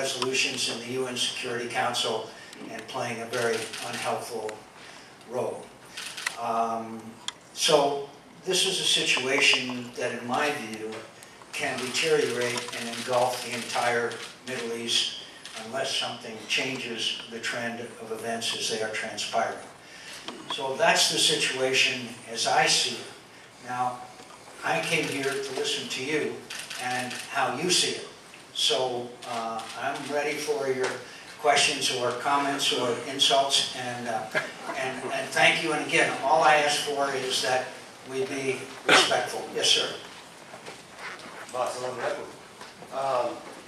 resolutions in the UN Security Council and playing a very unhelpful role. So this is a situation that, in my view, can deteriorate and engulf the entire Middle East unless something changes the trend of events as they are transpiring. So that's the situation as I see it. Now, I came here to listen to you and how you see it. So I'm ready for your questions or comments or insults, and thank you. And again, all I ask for is that we be respectful. Yes, sir.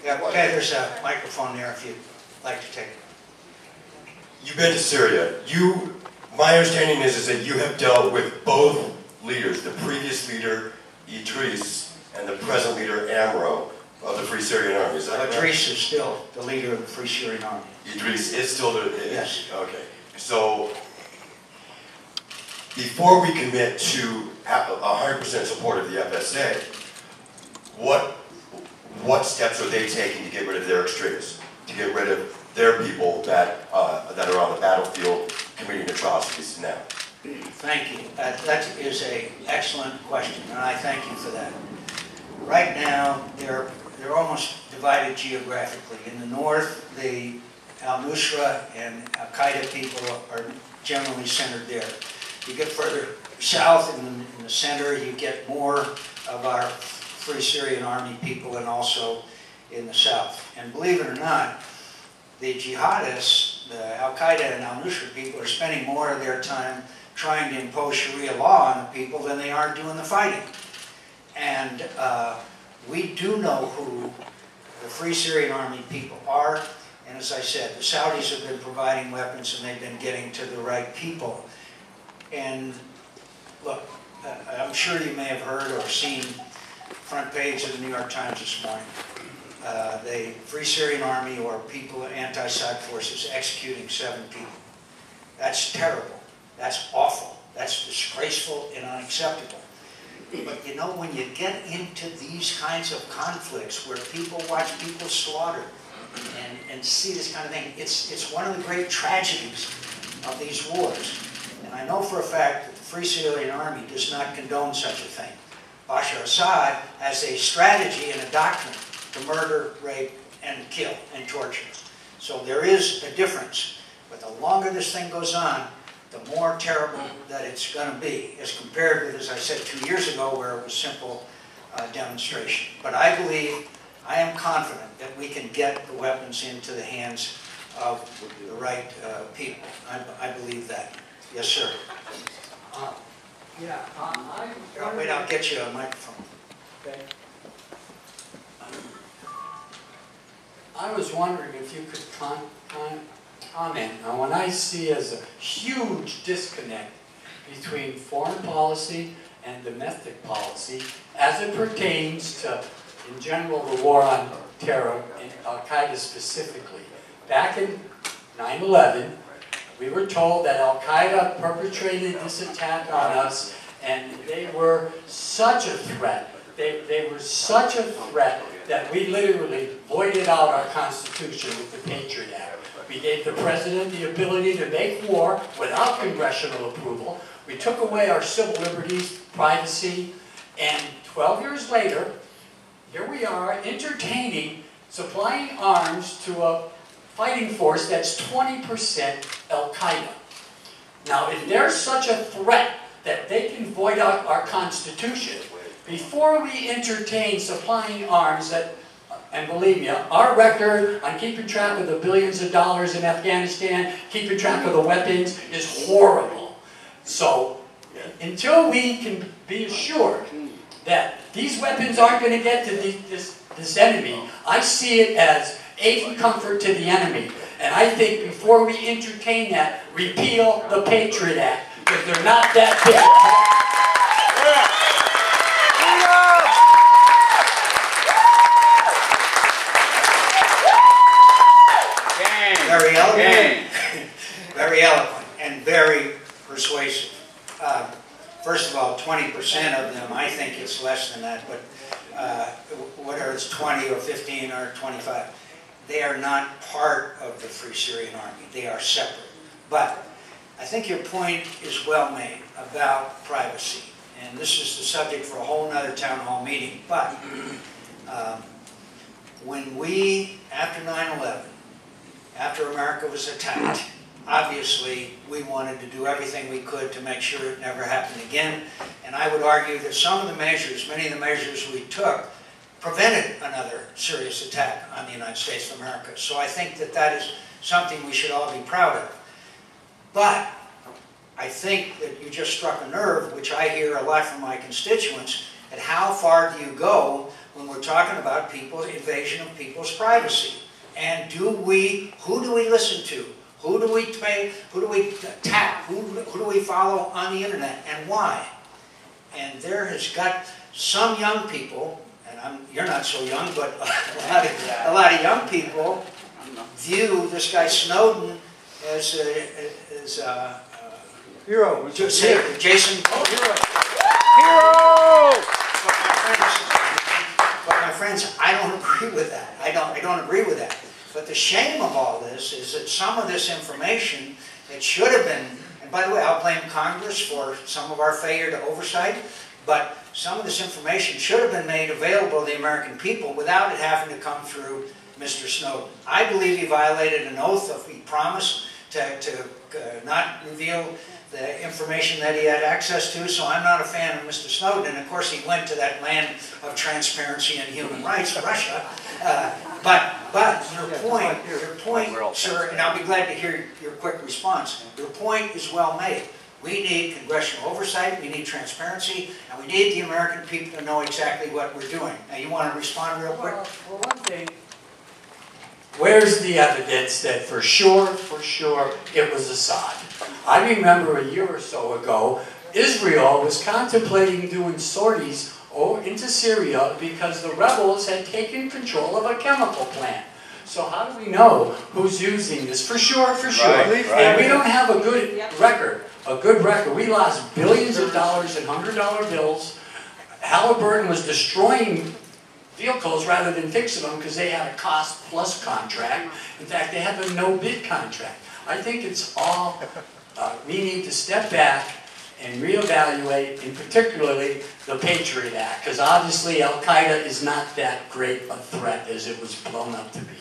Yeah, okay, there's a microphone there if you'd like to take it. You've been to Syria. My understanding is that you have dealt with both leaders, the previous leader, Idris, and the present leader, Amro, of the Free Syrian Army. Is that correct? Idris is still the leader of the Free Syrian Army. Idris is still the... Yes. Okay. So, before we commit to 100% support of the FSA, what steps are they taking to get rid of their extremists, to get rid of their people that are on the battlefield committing atrocities now? Thank you. That is an excellent question, and I thank you for that. Right now, they're almost divided geographically. In the north, the al-Nusra and al-Qaeda people are generally centered there. You get further south in the center, you get more of our Free Syrian Army people, and also in the south. And believe it or not, the jihadists, the al-Qaeda and al-Nusra people, are spending more of their time trying to impose Sharia law on the people than they are doing the fighting. And we do know who the Free Syrian Army people are, and as I said, the Saudis have been providing weapons and they've been getting to the right people. And look, I'm sure you may have heard or seen front page of the New York Times this morning. The Free Syrian Army, or people, anti-Assad forces, executing 7 people. That's terrible. That's awful. That's disgraceful and unacceptable. But you know, when you get into these kinds of conflicts where people watch people slaughtered and see this kind of thing, it's one of the great tragedies of these wars. And I know for a fact that the Free Syrian Army does not condone such a thing. Bashar Assad has a strategy and a doctrine to murder, rape, and kill, and torture. So there is a difference. But the longer this thing goes on, the more terrible that it's going to be, as compared with, as I said, 2 years ago, where it was simple demonstration. But I believe, I am confident that we can get the weapons into the hands of the right people. I believe that. Yes, sir. Wait, I'll get you a microphone. Okay. I was wondering if you could comment on what I see as a huge disconnect between foreign policy and domestic policy as it pertains to, in general, the war on terror, and al-Qaeda specifically. Back in 9/11, we were told that al-Qaeda perpetrated this attack on us, and they were such a threat. They were such a threat that we literally voided out our Constitution with the Patriot Act. We gave the President the ability to make war without congressional approval. We took away our civil liberties, privacy, and 12 years later, here we are entertaining, supplying arms to a fighting force that's 20% al-Qaeda. Now, if there's such a threat that they can void out our Constitution, before we entertain supplying arms that, and believe me, our record on keeping track of the billions of dollars in Afghanistan, keeping track of the weapons, is horrible. So, until we can be assured that these weapons aren't going to get to this enemy, I see it as aid and comfort to the enemy. And I think before we entertain that, repeal the Patriot Act, because they're not that big. Very eloquent, very eloquent, and very persuasive. First of all, 20% of them, I think it's less than that, but whether it's 20 or 15 or 25, they are not part of the Free Syrian Army. They are separate. But I think your point is well made about privacy. And this is the subject for a whole nother town hall meeting. But when we, after 9/11, after America was attacked, obviously we wanted to do everything we could to make sure it never happened again. And I would argue that some of the measures, many of the measures we took, prevented another serious attack on the United States of America. So I think that that is something we should all be proud of. But I think that you just struck a nerve, which I hear a lot from my constituents, at how far do you go when we're talking about invasion of people's privacy? And who do we listen to? Who do we pay? Who do we tap? Who do we follow on the internet, and why? And there has got some young people, and you're not so young, but a lot of young people view this guy Snowden as a hero. Jason. Hero. But my friends, I don't agree with that. I don't agree with that. But the shame of all this is that some of this information that should have been, and by the way, I'll blame Congress for some of our failure to oversight, but some of this information should have been made available to the American people without it having to come through Mr. Snowden. I believe he violated an oath of he promised to not reveal the information that he had access to, so I'm not a fan of Mr. Snowden. And of course, he went to that land of transparency and human rights, Russia. But your point, sir, and I'll be glad to hear your quick response. Your point is well made. We need congressional oversight, we need transparency, and we need the American people to know exactly what we're doing. Now, you want to respond real quick? Well, one thing, where's the evidence that for sure, it was Assad? I remember a year or so ago, Israel was contemplating doing sorties into Syria because the rebels had taken control of a chemical plant. So how do we know who's using this? For sure. Right. And we don't have a good record. We lost billions of dollars in $100 bills. Halliburton was destroying vehicles rather than fixing them because they had a cost-plus contract. In fact, they have a no-bid contract. I think it's all, we need to step back and reevaluate, and particularly the Patriot Act, because obviously Al-Qaeda is not that great a threat as it was blown up to be.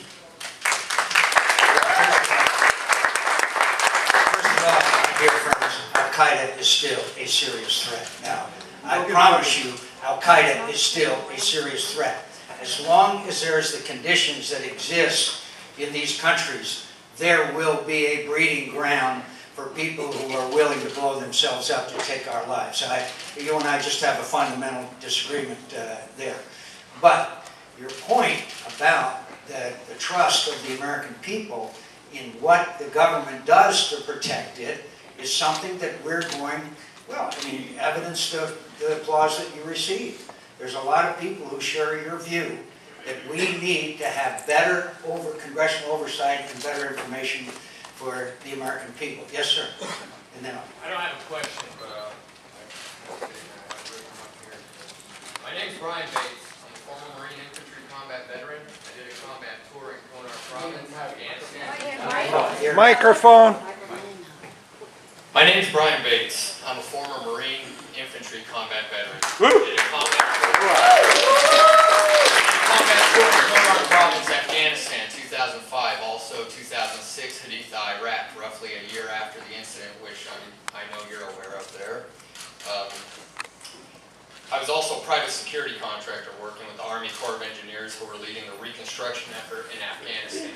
First of all, my dear friends, Al-Qaeda is still a serious threat. Now, I promise you, Al-Qaeda is still a serious threat. As long as there's the conditions that exist in these countries, there will be a breeding ground for people who are willing to blow themselves up to take our lives. You and I just have a fundamental disagreement there. But your point about the trust of the American people in what the government does to protect it is something that we're going, well, I mean, evidence to the applause that you received. There's a lot of people who share your view that we need to have better congressional oversight and better information for the American people. Yes, sir. And then I don't have a question, but I have written up here. My name's Brian Bates. I'm a former Marine Infantry combat veteran. I did a combat tour in Konar Province, Afghanistan. Microphone. My name's Brian Bates. I'm a former Marine Infantry combat veteran. I did a combat tour in Konar Province, Afghanistan, 2005. Also 2006, Haditha, Iraq, roughly a year after the incident, which I know you're aware of there. I was also a private security contractor working with the Army Corps of Engineers who were leading the reconstruction effort in Afghanistan.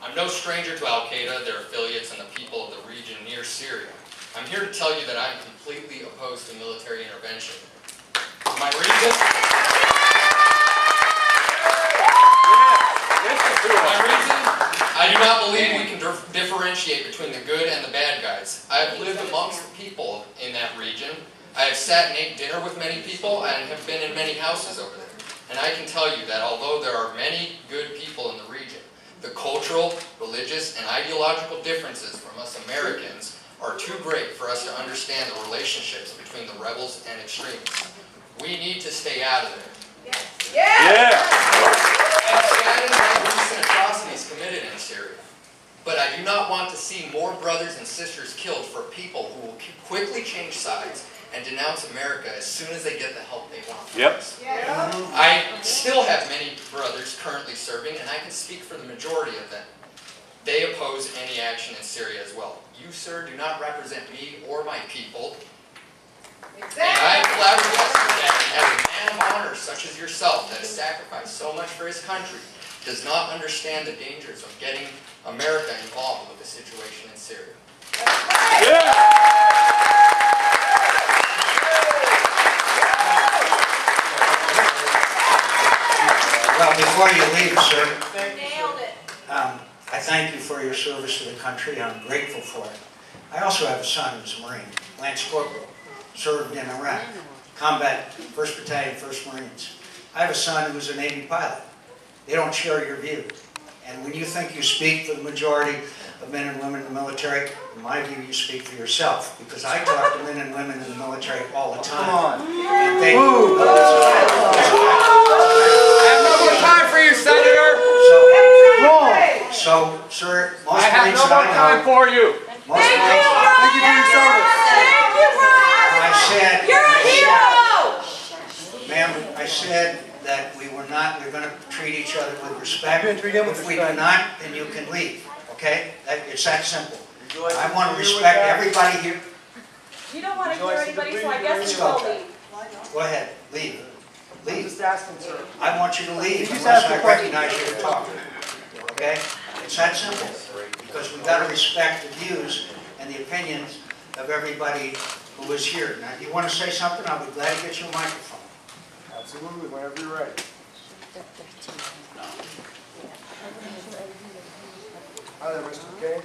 I'm no stranger to Al-Qaeda, their affiliates, and the people of the region near Syria. I'm here to tell you that I'm completely opposed to military intervention. My reason? I do not believe we can differentiate between the good and the bad guys. I have lived amongst the people in that region. I have sat and ate dinner with many people and have been in many houses over there. And I can tell you that although there are many good people in the region, the cultural, religious, and ideological differences from us Americans are too great for us to understand the relationships between the rebels and extremists. We need to stay out of there. Yeah. I'm saddened by recent atrocities brothers and sisters killed for people who will quickly change sides and denounce America as soon as they get the help they want. Yep. I still have many brothers currently serving, and I can speak for the majority of them. They oppose any action in Syria as well. You, sir, do not represent me or my people. And I am flabbergasted that as a man of honor such as yourself that has sacrificed so much for his country does not understand the dangers of getting America involved with the situation in Syria. Well, before you leave, sir, Nailed it. I thank you for your service to the country. I'm grateful for it. I also have a son who's a Marine, Lance Corporal, served in Iraq, combat, 1st Battalion, 1st Marines. I have a son who's a Navy pilot. They don't share your view. And when you think you speak for the majority of men and women in the military, in my view, you speak for yourself. Because I talk to men and women in the military all the time. Come on. And they, I have no more time for you, Senator. so, sir, most I have Marines no more that I time know, for you. most Thank Marines, you, Brian. Thank you for your service. Thank you, Brian. I said, You're a hero. ma'am, I said that we're going to treat each other with respect. You're gonna treat him with If we respect. do not, then you can leave, okay? It's that simple. Would you like I to want to agree with respect that? everybody here. You don't want to Would you hear like to anybody, so I agree guess with you me? will leave. Go ahead, leave. I'm Leave. just asking, sir. I want you to leave You just unless asked I a question. recognize you to talk. Okay? It's that simple. Because we've got to respect the views and the opinions of everybody who is here. Now, if you want to say something, I'll be glad to get you a microphone. Absolutely, whenever you're ready. Hi there, Mr. McCain.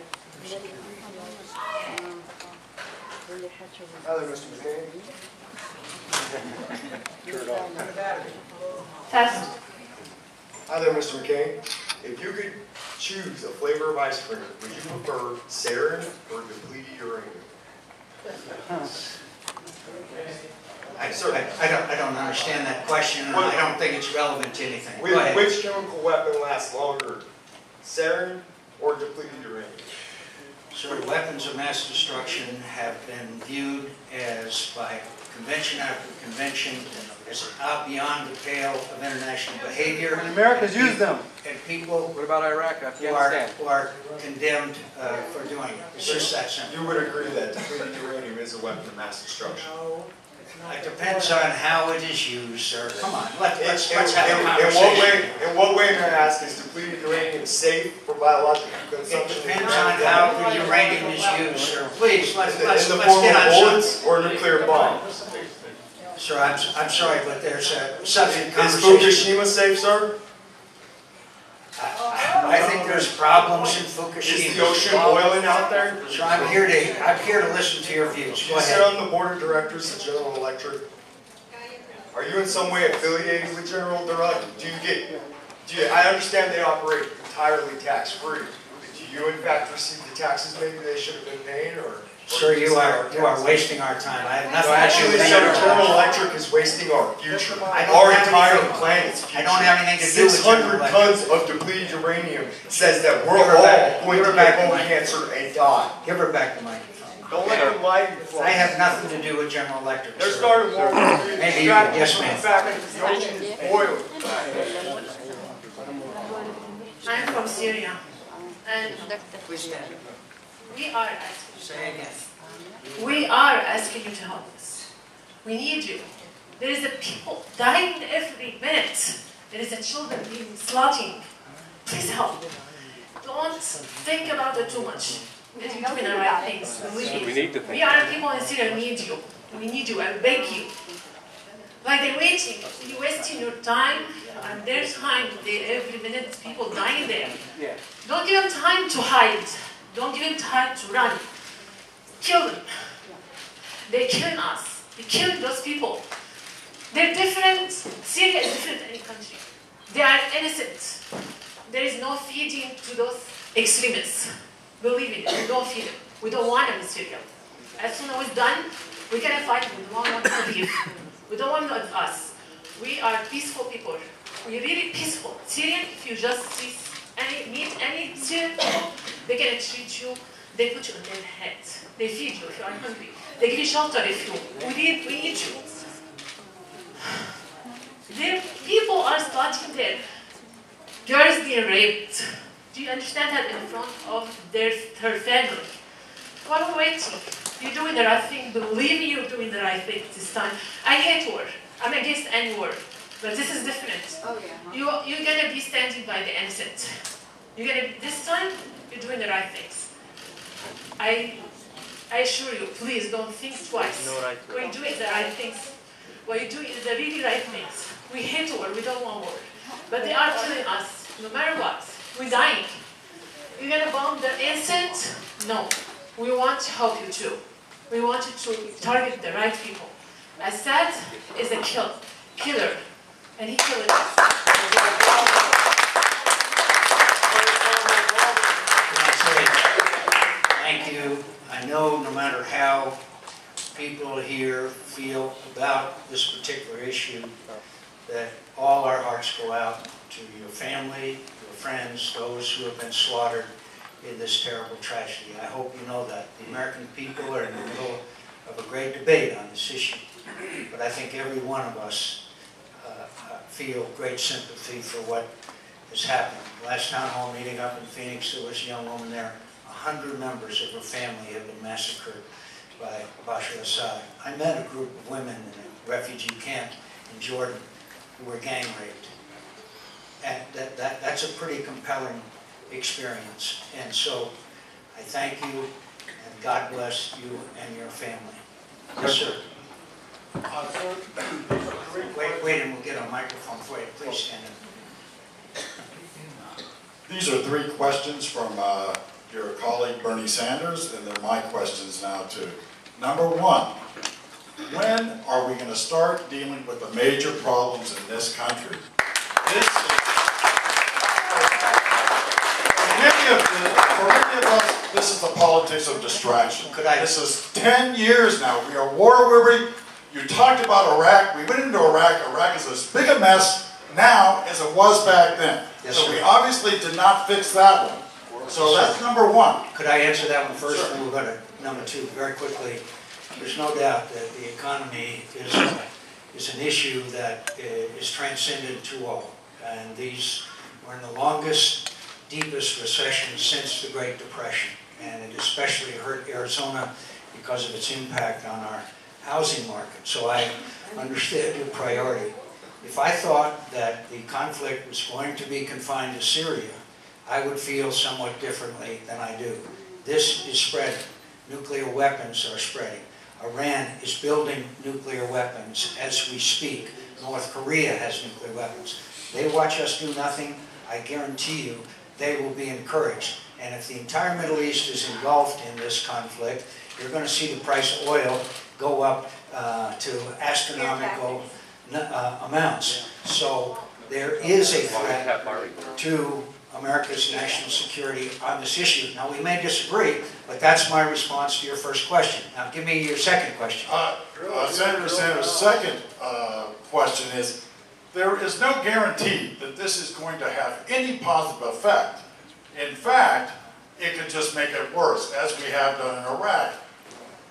Hi there, Mr. McCain. Test. Hi there, Mr. McCain. If you could choose a flavor of ice cream, would you prefer sarin or depleted uranium? I don't understand that question, and I don't think it's relevant to anything. Go ahead. Which chemical weapon lasts longer, sarin or depleted uranium? So weapons of mass destruction have been viewed as, by convention after convention, as out beyond the pale of international behavior. And America's used them. And people What about Iraq, Afghanistan? who are condemned for doing it. It's just that simple. You would agree that depleted uranium is a weapon of mass destruction? It depends on how it is used, sir. Come on, let's have a In conversation. what way, may I ask, is depleted uranium safe for biological It consumption? depends on how the uranium is used, sir. Please, let's in the get form on of something. bullets or nuclear bombs? Sir, I'm sorry, but there's a subject Is conversation. Fukushima safe, sir? I think there's problems in Fukushima. Is the ocean boiling out there? So I'm here to listen to your views. Do Go you sit ahead. on the board of directors of General Electric? Are you in some way affiliated with General Electric? I understand they operate entirely tax-free. Do you in fact receive the taxes maybe they should have been paying, or? Sir, you are wasting our time. I have No, nothing to do actually, with General Electric is wasting our future, I don't our have entire anything- planet's future. I don't have anything to do with General 600 Electric. tons of depleted uranium says that we're Give her all back. going Give to her back get the bone mic. cancer and die. Give her back the microphone. Don't let them lie to you. I have nothing to do with General Electric, They're sir. starting World War III. Maybe you Distracted do. Yes, from the ma'am. fact that the ocean is boiling. I'm from Syria, and we are asking. Say again. We are asking you to help us. We need you. There is a people dying every minute. There is a children being slaughtered. Please help. Don't think about it too much. You're doing the right things. Believe me. We are people in Syria need you. We need you. I beg you. Like they're waiting. You're wasting your time and their time. Every minute people dying there. Don't give them time to hide. Don't give them time to run. Kill them. They're killing us. They're killing those people. They're different. Syria is different than any country. They are innocent. There is no feeding to those extremists. Believe me, we don't feed them. We don't want them in Syria. As soon as it's done, we can fight. We don't want them to leave. We don't want us. We are peaceful people. We're really peaceful. Syrian, if you just meet any Syrian people, they're going to treat you They put you on their heads. They feed you if you are hungry. They give you shelter if you we need you. Their people are starting their girls being raped. Do you understand that in front of her family? What are we waiting? You're doing the right thing. Believe me, you're doing the right thing this time. I hate war. I'm against any war. But this is different. Oh, yeah. You're going to be standing by the innocent. This time, you're doing the right things. I assure you, please don't think twice. When you're doing the right things, what you're doing is the really right things. We hate war, we don't want war. But they are killing us, no matter what. We're dying. You're going to bomb the innocent? No. We want to help you too. We want you to target the right people. Assad is a killer, and he killed us. Thank you. I know no matter how people here feel about this particular issue, that all our hearts go out to your family, your friends, those who have been slaughtered in this terrible tragedy. I hope you know that. The American people are in the middle of a great debate on this issue, but I think every one of us feel great sympathy for what has happened. Last town hall meeting up in Phoenix, there was a young woman there. 100 members of her family have been massacred by Bashar Assad. I met a group of women in a refugee camp in Jordan who were gang raped. And that's a pretty compelling experience. And so I thank you, and God bless you and your family. Yes, sir. Wait, and we'll get a microphone for you. Please stand up. These are 3 questions from your colleague Bernie Sanders, and they're my questions now too. Number 1, when are we going to start dealing with the major problems in this country? For many of us, this is the politics of distraction. This is 10 years now. We are war-weary. You talked about Iraq. We went into Iraq. Iraq is as big a mess now as it was back then. Yes, so sir. we obviously did not fix that one. So that's number 1. Could I answer that one first? Sure. And we'll go to number 2 very quickly. There's no doubt that the economy is an issue that is transcendent to all. And we're in the longest, deepest recession since the Great Depression. And it especially hurt Arizona because of its impact on our housing market. So I understand your priority. If I thought that the conflict was going to be confined to Syria, I would feel somewhat differently than I do. This is spreading. Nuclear weapons are spreading. Iran is building nuclear weapons as we speak. North Korea has nuclear weapons. They watch us do nothing, I guarantee you they will be encouraged. And if the entire Middle East is engulfed in this conflict, you're going to see the price of oil go up to astronomical amounts. So there is a threat to America's national security on this issue. Now, we may disagree, but that's my response to your first question. Now, give me your second question. Senator Sanders' second question is, there is no guarantee that this is going to have any positive effect. In fact, it could just make it worse, as we have done in Iraq.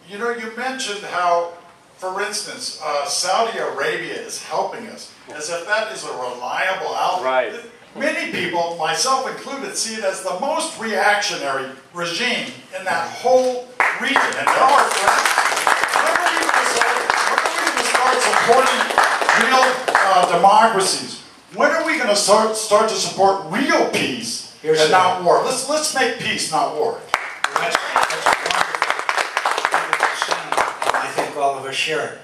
You know, you mentioned how, for instance, Saudi Arabia is helping us, as if that is a reliable outlet. Right. Many people, myself included, see it as the most reactionary regime in that whole region. And there are threats. When are we going to start supporting real democracies? When are we going to start to support real peace and not war? Let's make peace, not war. That's a wonderful sentiment, and I think all of us share it.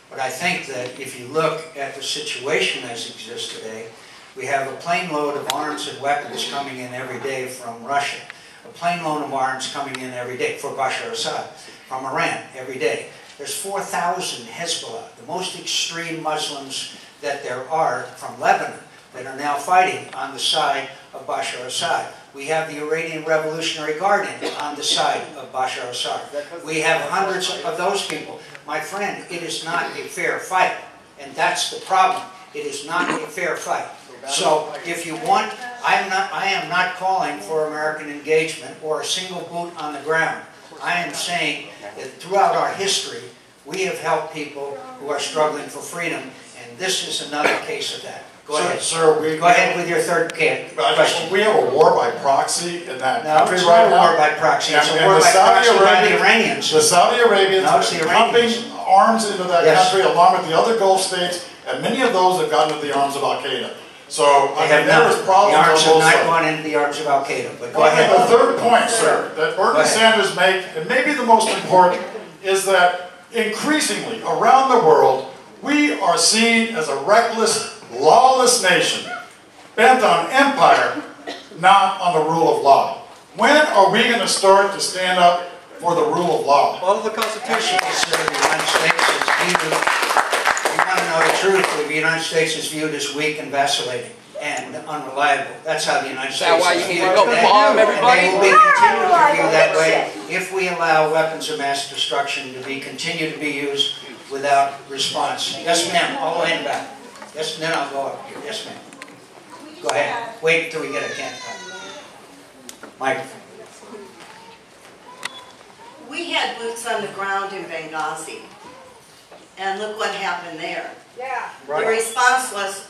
But I think that if you look at the situation as it exists today, we have a plane load of arms and weapons coming in every day from Russia. A plane load of arms coming in every day for Bashar Assad. From Iran every day. There's 4,000 Hezbollah, the most extreme Muslims that there are from Lebanon, that are now fighting on the side of Bashar Assad. We have the Iranian Revolutionary Guard on the side of Bashar Assad. We have hundreds of those people. My friend, it is not a fair fight. And that's the problem. It is not a fair fight. So if you want I am not calling for American engagement or a single boot on the ground. I am saying that throughout our history, we have helped people who are struggling for freedom, and this is another case of that. Go ahead. Sir, Go ahead with your third question. we have a war by proxy in that No, country it's right not a now. war by proxy. It's And a war the by Saudi proxy by the Arabians- Iranians. The Saudi Arabians No, it's have the been pumping Iranians. arms into that Yes. country along with the other Gulf states, and many of those have gotten into the arms of Al-Qaeda. So, I They mean, have there not. is The problems on arms both have not sides. gone into the arms of Al-Qaeda, but go The ahead. third point, sir, that Go Bernie ahead. Sanders make, and maybe the most important, is that increasingly around the world, we are seen as a reckless, lawless nation, bent on empire, not on the rule of law. When are we going to start to stand up for the rule of law? Follow the Constitution. Actually, the United States is viewed, if you want to know the truth, the United States is viewed as weak and vacillating and unreliable. That's how the United Is that States why is you viewed need to go today. bomb And everybody? they will be continued to view that way if we allow weapons of mass destruction to be continue to be used without response. Yes, ma'am. All the way in the back. Yes, then I'll go up here. Yes, ma'am. Go ahead. Wait until we get a microphone. We had boots on the ground in Benghazi, and look what happened there. Yeah. The response was,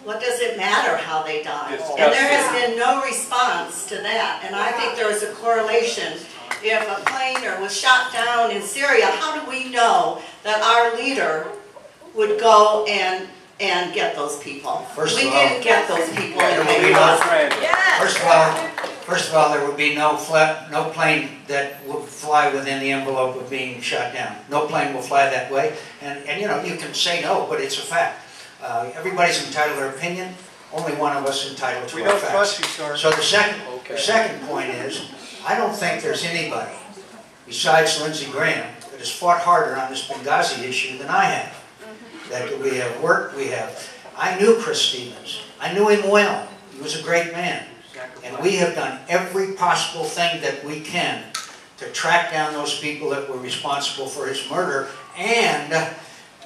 what does it matter how they died? Disgusting. And there has been no response to that, and I think there is a correlation. If a plane was shot down in Syria, how do we know that our leader would go and get those people? First We of all- didn't get those people in There will be no- Benghazi. Yes. First of all, there would be no plane that would fly within the envelope of being shot down. No plane will fly that way. And you know, you can say no, but it's a fact. Everybody's entitled to their opinion. Only one of us is entitled to We our don't facts. trust you, sir. So the second point is, I don't think there's anybody besides Lindsey Graham that has fought harder on this Benghazi issue than I have. That we have worked, I knew Chris Stevens. I knew him well. He was a great man. And we have done every possible thing that we can to track down those people that were responsible for his murder and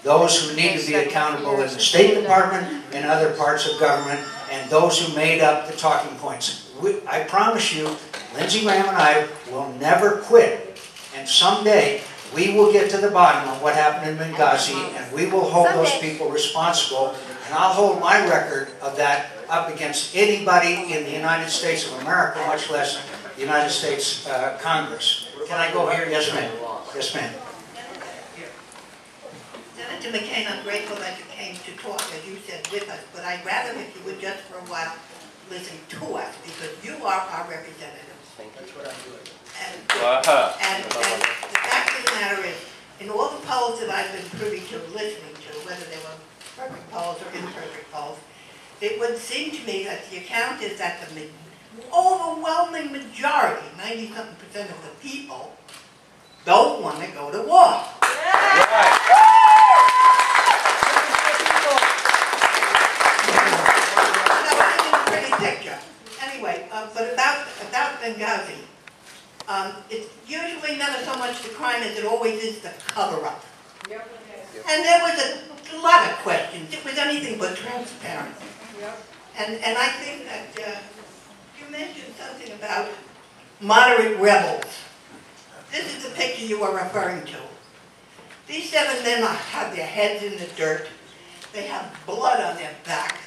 those who need to be accountable in the State Department and other parts of government and those who made up the talking points. I promise you, Lindsey Graham and I will never quit. And someday we will get to the bottom of what happened in Benghazi and we will hold those people responsible. And I'll hold my record of that up against anybody in the United States of America, much less the United States Congress. Can I go here? Yes, ma'am. Yes, ma'am. Senator McCain, I'm grateful that you came to talk, as you said, with us, but I'd rather if you would just for a while listen to us, because you are our representatives. That's what I'm doing. And the fact of the matter is, in all the polls that I've been privy to listening to, whether they were perfect polls or imperfect polls, it would seem to me that the account is that the overwhelming majority, 90-something% of the people, don't want to go to war. Pretty picture. Anyway, but about Benghazi, it's usually never so much the crime as it always is the cover-up. And there was a lot of questions. It was anything but transparent. And I think that you mentioned something about moderate rebels. This is the picture you were referring to. These 7 men have their heads in the dirt. They have blood on their back.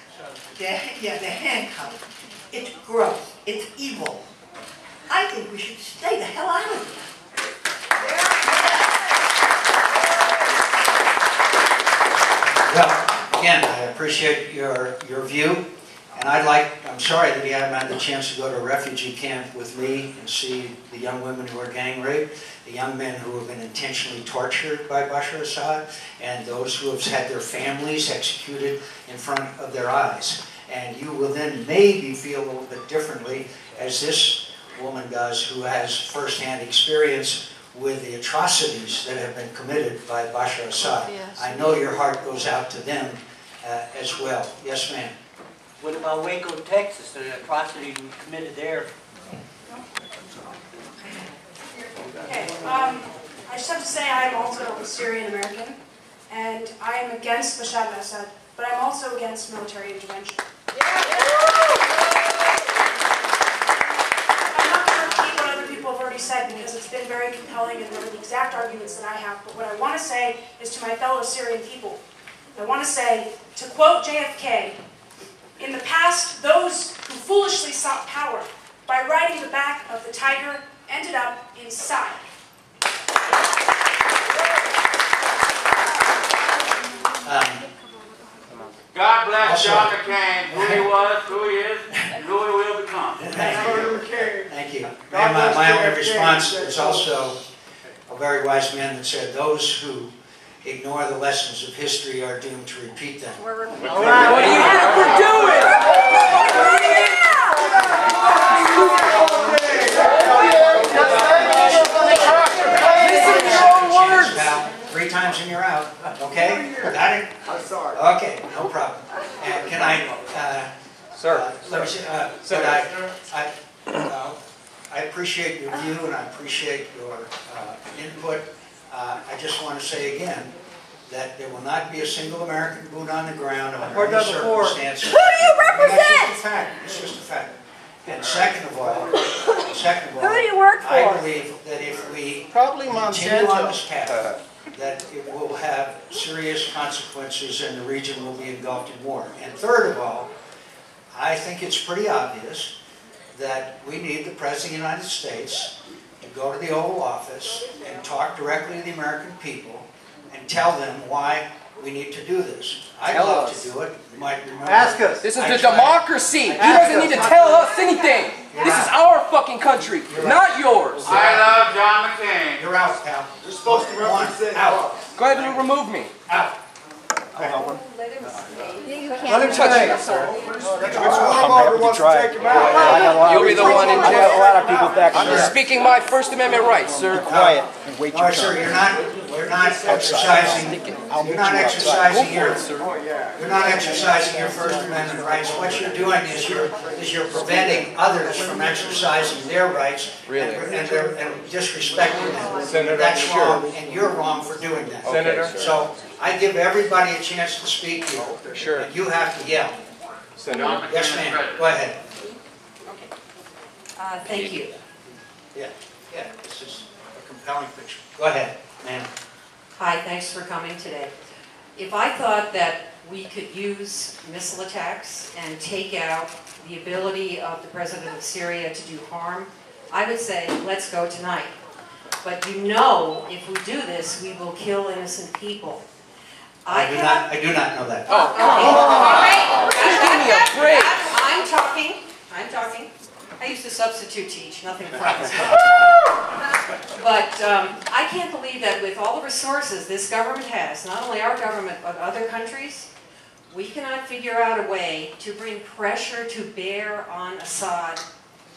They're handcuffed. It's gross. It's evil. I think we should stay the hell out of here. Well, again, I appreciate your view, and I'm sorry that you haven't had the chance to go to a refugee camp with me and see the young women who are gang raped, the young men who have been intentionally tortured by Bashar Assad, and those who have had their families executed in front of their eyes. And you will then maybe feel a little bit differently, as this woman does, who has firsthand experience with the atrocities that have been committed by Bashar Assad. Yes. I know your heart goes out to them as well. Yes, ma'am. What about Waco, Texas, the atrocities we committed there? Okay, I just have to say I'm also a Syrian American, and I am against Bashar al-Assad, but I'm also against military intervention. Yeah. been very compelling and really the exact arguments that I have. But what I want to say is to my fellow Syrian people, I want to say, to quote JFK, in the past, those who foolishly sought power by riding the back of the tiger ended up inside. God bless John McCain, who he was, who he is, and who he will become. Thank you. My only response is also a very wise man that said, those who ignore the lessons of history are doomed to repeat them. What do you think we're doing? Listen to your own words. About 3 times and you're out. Okay? Got it? I'm sorry. Okay, no problem. And can I, Sir. let me say, I appreciate your view and I appreciate your input. I just want to say again that there will not be a single American boot on the ground under any circumstances. Who do you represent? It's just a fact. And second of all, Who do you work for? I believe that if we continue on this path, that it will have serious consequences and the region will be engulfed in war. And third of all, I think it's pretty obvious that we need the President of the United States to go to the Oval Office and talk directly to the American people and tell them why we need to do this. I'd love to do it. You might remember. Ask us. This is the democracy. He doesn't need to tell us anything. This is our fucking country, not yours. I love John McCain. You're out, pal. You're supposed to represent. Out. Go ahead and remove me. Out. Let him touch you, sir. You'll be the one in jail. A lot of people back. I'm just speaking my First Amendment rights, sir. Quiet and wait your No, sir, turn. you're not exercising your First Amendment rights. What you're doing is you're preventing others from exercising their rights Really? and disrespecting them. Senator, That's sure. wrong, and you're wrong for doing that. Senator? So I give everybody a chance to speak here. Sure. And you have to yell. Senator. Yes, ma'am. Go ahead. Thank you. Yeah, this is a compelling picture. Go ahead, ma'am. Hi, thanks for coming today. If I thought that we could use missile attacks and take out the ability of the president of Syria to do harm, I would say, let's go tonight. But you know, if we do this, we will kill innocent people. I do not know that. Oh, give me a break. I'm talking. I used to substitute teach, nothing fancy. But I can't believe that with all the resources this government has, not only our government, but other countries, we cannot figure out a way to bring pressure to bear on Assad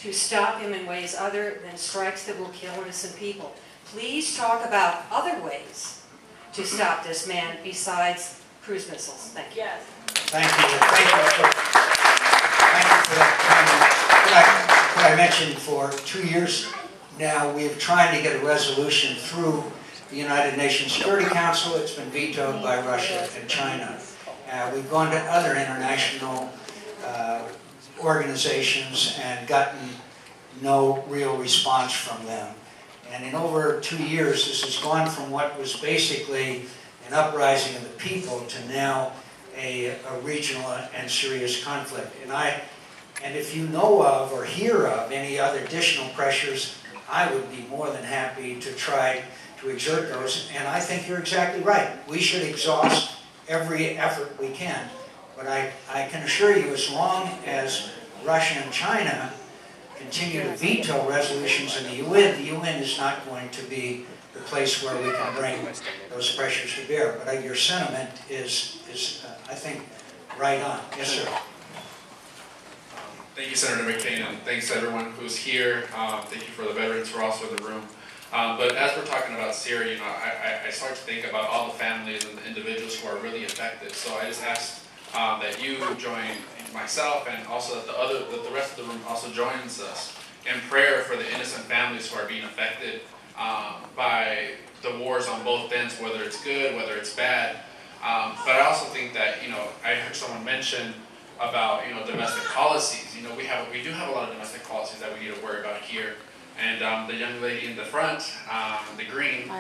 to stop him in ways other than strikes that will kill innocent people. Please talk about other ways to stop this man besides cruise missiles. Thank you. Yes. Thank you. Thank you for that comment. What I mentioned, for 2 years now, we've tried to get a resolution through the United Nations Security Council. It's been vetoed by Russia and China. We've gone to other international organizations and gotten no real response from them. And in over 2 years, this has gone from what was basically an uprising of the people to now a regional and serious conflict. And if you know of or hear of any other additional pressures, I would be more than happy to try to exert those. And I think you're exactly right. We should exhaust every effort we can. But I can assure you, as long as Russia and China continue to veto resolutions in the UN is not going to be the place where we can bring those pressures to bear. But your sentiment is I think, right on. Yes, sir. Thank you, Senator McCain, and thanks to everyone who's here. Thank you for the veterans who are also in the room. But as we're talking about Syria, I start to think about all the families and the individuals who are really affected. So I just ask that you join myself, and also that the rest of the room also joins us in prayer for the innocent families who are being affected by the wars on both ends, whether it's good, whether it's bad. But I also think that, I heard someone mention about, domestic policies. We do have a lot of domestic policies that we need to worry about here. And the young lady in the front, the green,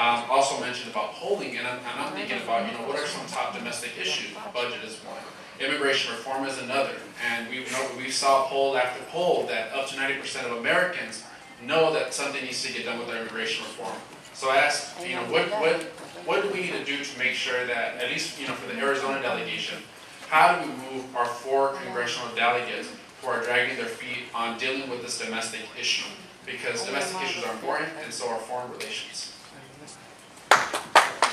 also mentioned about polling, and I'm thinking about, what are some top domestic issues? Budget is one. Immigration reform is another. And we saw poll after poll that up to 90% of Americans know that something needs to get done with our immigration reform. So I asked, what do we need to do to make sure that, at least, for the Arizona delegation, how do we move our 4 congressional delegates who are dragging their feet on dealing with this domestic issue? Because domestic issues are important, and so are foreign relations.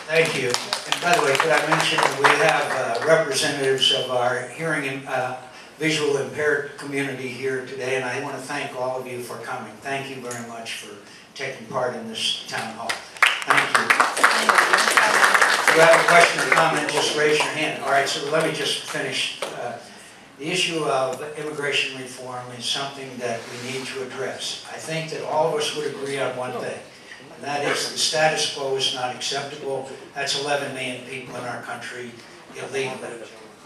Thank you. And by the way, could I mention that we have representatives of our hearing and visual impaired community here today, and I want to thank all of you for coming. Thank you very much for taking part in this town hall. Thank you. If you have a question or comment, just raise your hand. All right, so let me just finish. The issue of immigration reform is something that we need to address. I think that all of us would agree on one thing, and that is the status quo is not acceptable. That's 11 million people in our country illegally.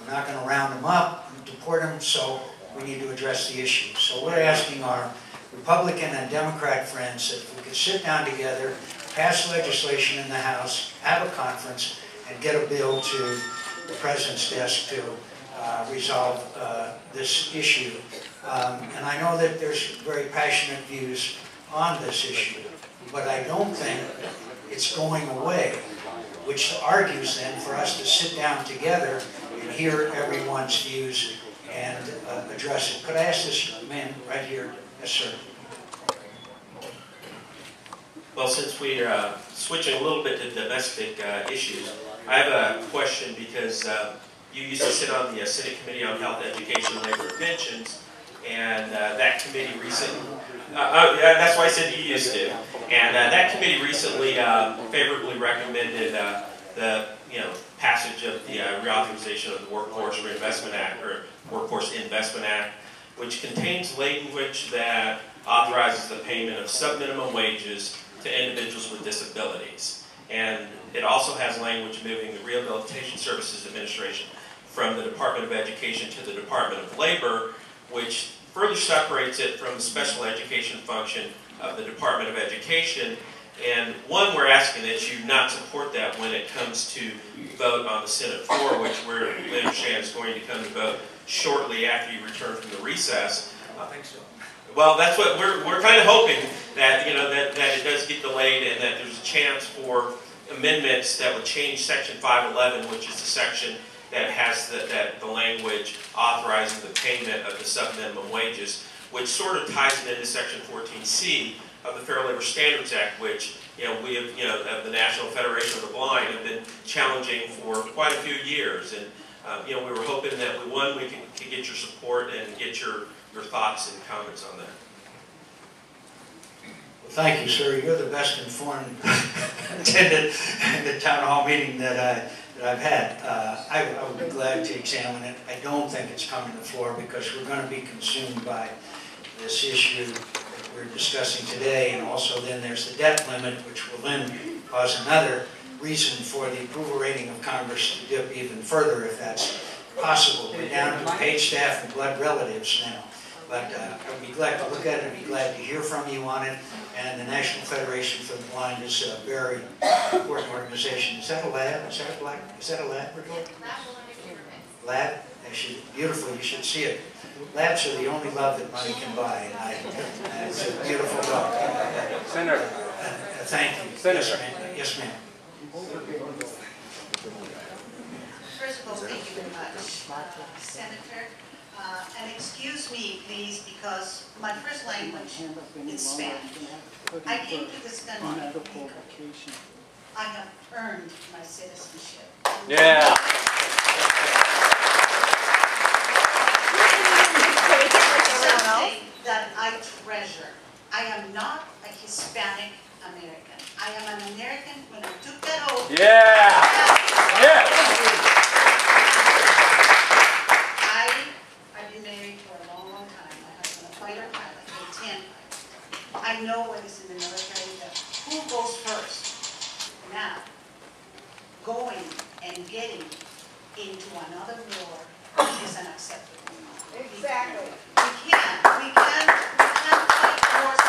We're not going to round them up and deport them, so we need to address the issue. So we're asking our Republican and Democrat friends if we could sit down together, pass legislation in the House, have a conference, and get a bill to the President's desk to resolve this issue. And I know that there's very passionate views on this issue, but I don't think it's going away, which argues then for us to sit down together and hear everyone's views and address it. Could I ask this man right here? Yes, sir. Well, since we're switching a little bit to domestic issues, I have a question because you used to sit on the Senate Committee on Health, Education, Labor, and Pensions, and that committee recently, that's why I said you used to, and that committee recently favorably recommended the passage of the reauthorization of the Workforce Reinvestment Act, or Workforce Investment Act, which contains language that authorizes the payment of subminimum wages to individuals with disabilities. And it also has language moving the Rehabilitation Services Administration from the Department of Education to the Department of Labor, which further separates it from the special education function of the Department of Education. And one, we're asking that you not support that when it comes to vote on the Senate floor, which we understand is going to come to vote shortly after you return from the recess. I think so. Well, that's what we're kind of hoping, that that it does get delayed and that there's a chance for amendments that would change Section 511, which is the section that has the language authorizing the payment of the subminimum wages, which sort of ties it into Section 14C of the Fair Labor Standards Act, which we have, the National Federation of the Blind have been challenging for quite a few years, and we were hoping that we could get your support and get your thoughts and comments on that. Well, thank you, sir. You're the best informed attendant in the town hall meeting that I've had. I would be glad to examine it. I don't think it's coming to the floor because we're going to be consumed by this issue that we're discussing today, and also then there's the debt limit, which will then cause another reason for the approval rating of Congress to dip even further if that's possible. We're down to paid staff and blood relatives now. But I would be glad to look at it, I'd be glad to hear from you on it. And the National Federation for the Blind is a very important organization. Is that a lab? Is that a lab we're doing? Lab? Beautiful, you should see it. Labs are the only love that money can buy. And it's a beautiful dog. Senator. Thank you. Senator. Yes, ma'am. First of all, thank you very much, Senator. And excuse me, please, because my first language is Spanish. I came to this country because I have earned my citizenship. Yeah. Something that I treasure. I am not a Hispanic American. I am an American when I took that oath. Yeah. Yeah. I've been married for a long, long time. My husband, a fighter pilot, a 10 pilot. I know what is in the military, that who goes first. Now, going and getting into another war is unacceptable. Exactly. We can't fight wars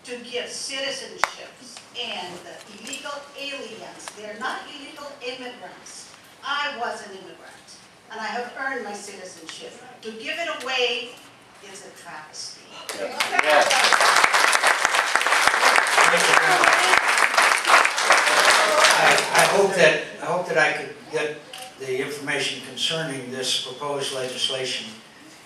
to give citizenships and the illegal aliens, they're not illegal immigrants. I was an immigrant, and I have earned my citizenship. To give it away is a travesty. I hope that I could get the information concerning this proposed legislation.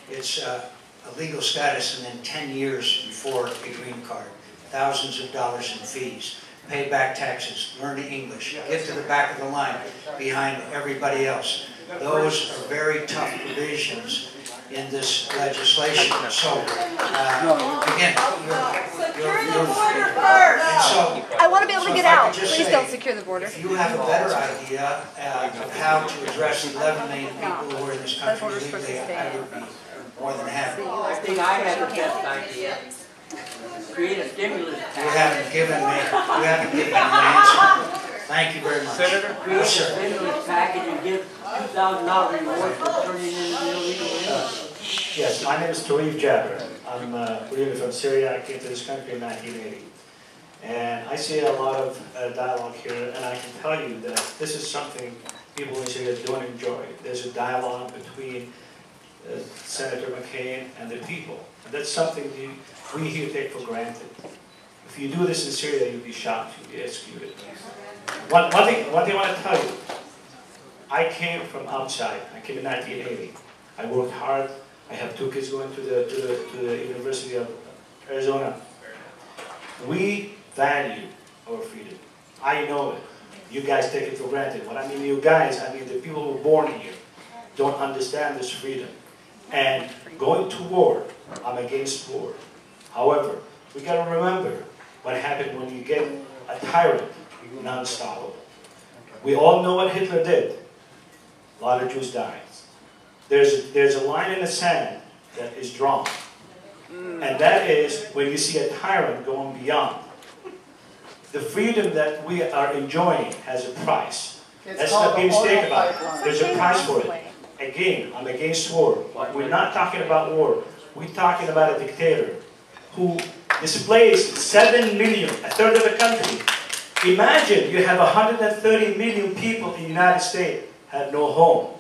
It's a legal status and then 10 years before a green card. Thousands of dollars in fees. Pay back taxes, learn English, get to the back of the line behind everybody else. Those are very tough provisions in this legislation. So, again, I want to be able to get out. Please don't secure the border. If you have a better idea of how to address the 11 million people who are in this country legally, I would be more than happy. I think I have the best idea. Create a stimulus tax. You haven't given me an answer. Thank you very much. Senator, create a stimulus package and give $2,000 reward for turning in illegal immigrants. Yes, my name is Tarif Jabber. I'm originally from Syria. I came to this country in 1980. And I see a lot of dialogue here, and I can tell you that this is something people in Syria don't enjoy. There's a dialogue between Senator McCain and the people. And that's something we here take for granted. If you do this in Syria, you'll be shocked, you'll be executed. One thing I want to tell you, I came from outside. I came in 1980. I worked hard. I have 2 kids going to the University of Arizona. We value our freedom. I know it. You guys take it for granted. When I mean you guys, I mean the people who were born here don't understand this freedom. And going to war, I'm against war. However, we got to remember what happened when you get a tyrant, non-stoppable. We all know what Hitler did. A lot of Jews died. There's a line in the sand that is drawn. And that is when you see a tyrant going beyond. The freedom that we are enjoying has a price. Let's not be mistaken about it. There's a price for it. Again, I'm against war. We're not talking about war. We're talking about a dictator who displaced 7 million, a third of the country. Imagine you have 130 million people in the United States have no home.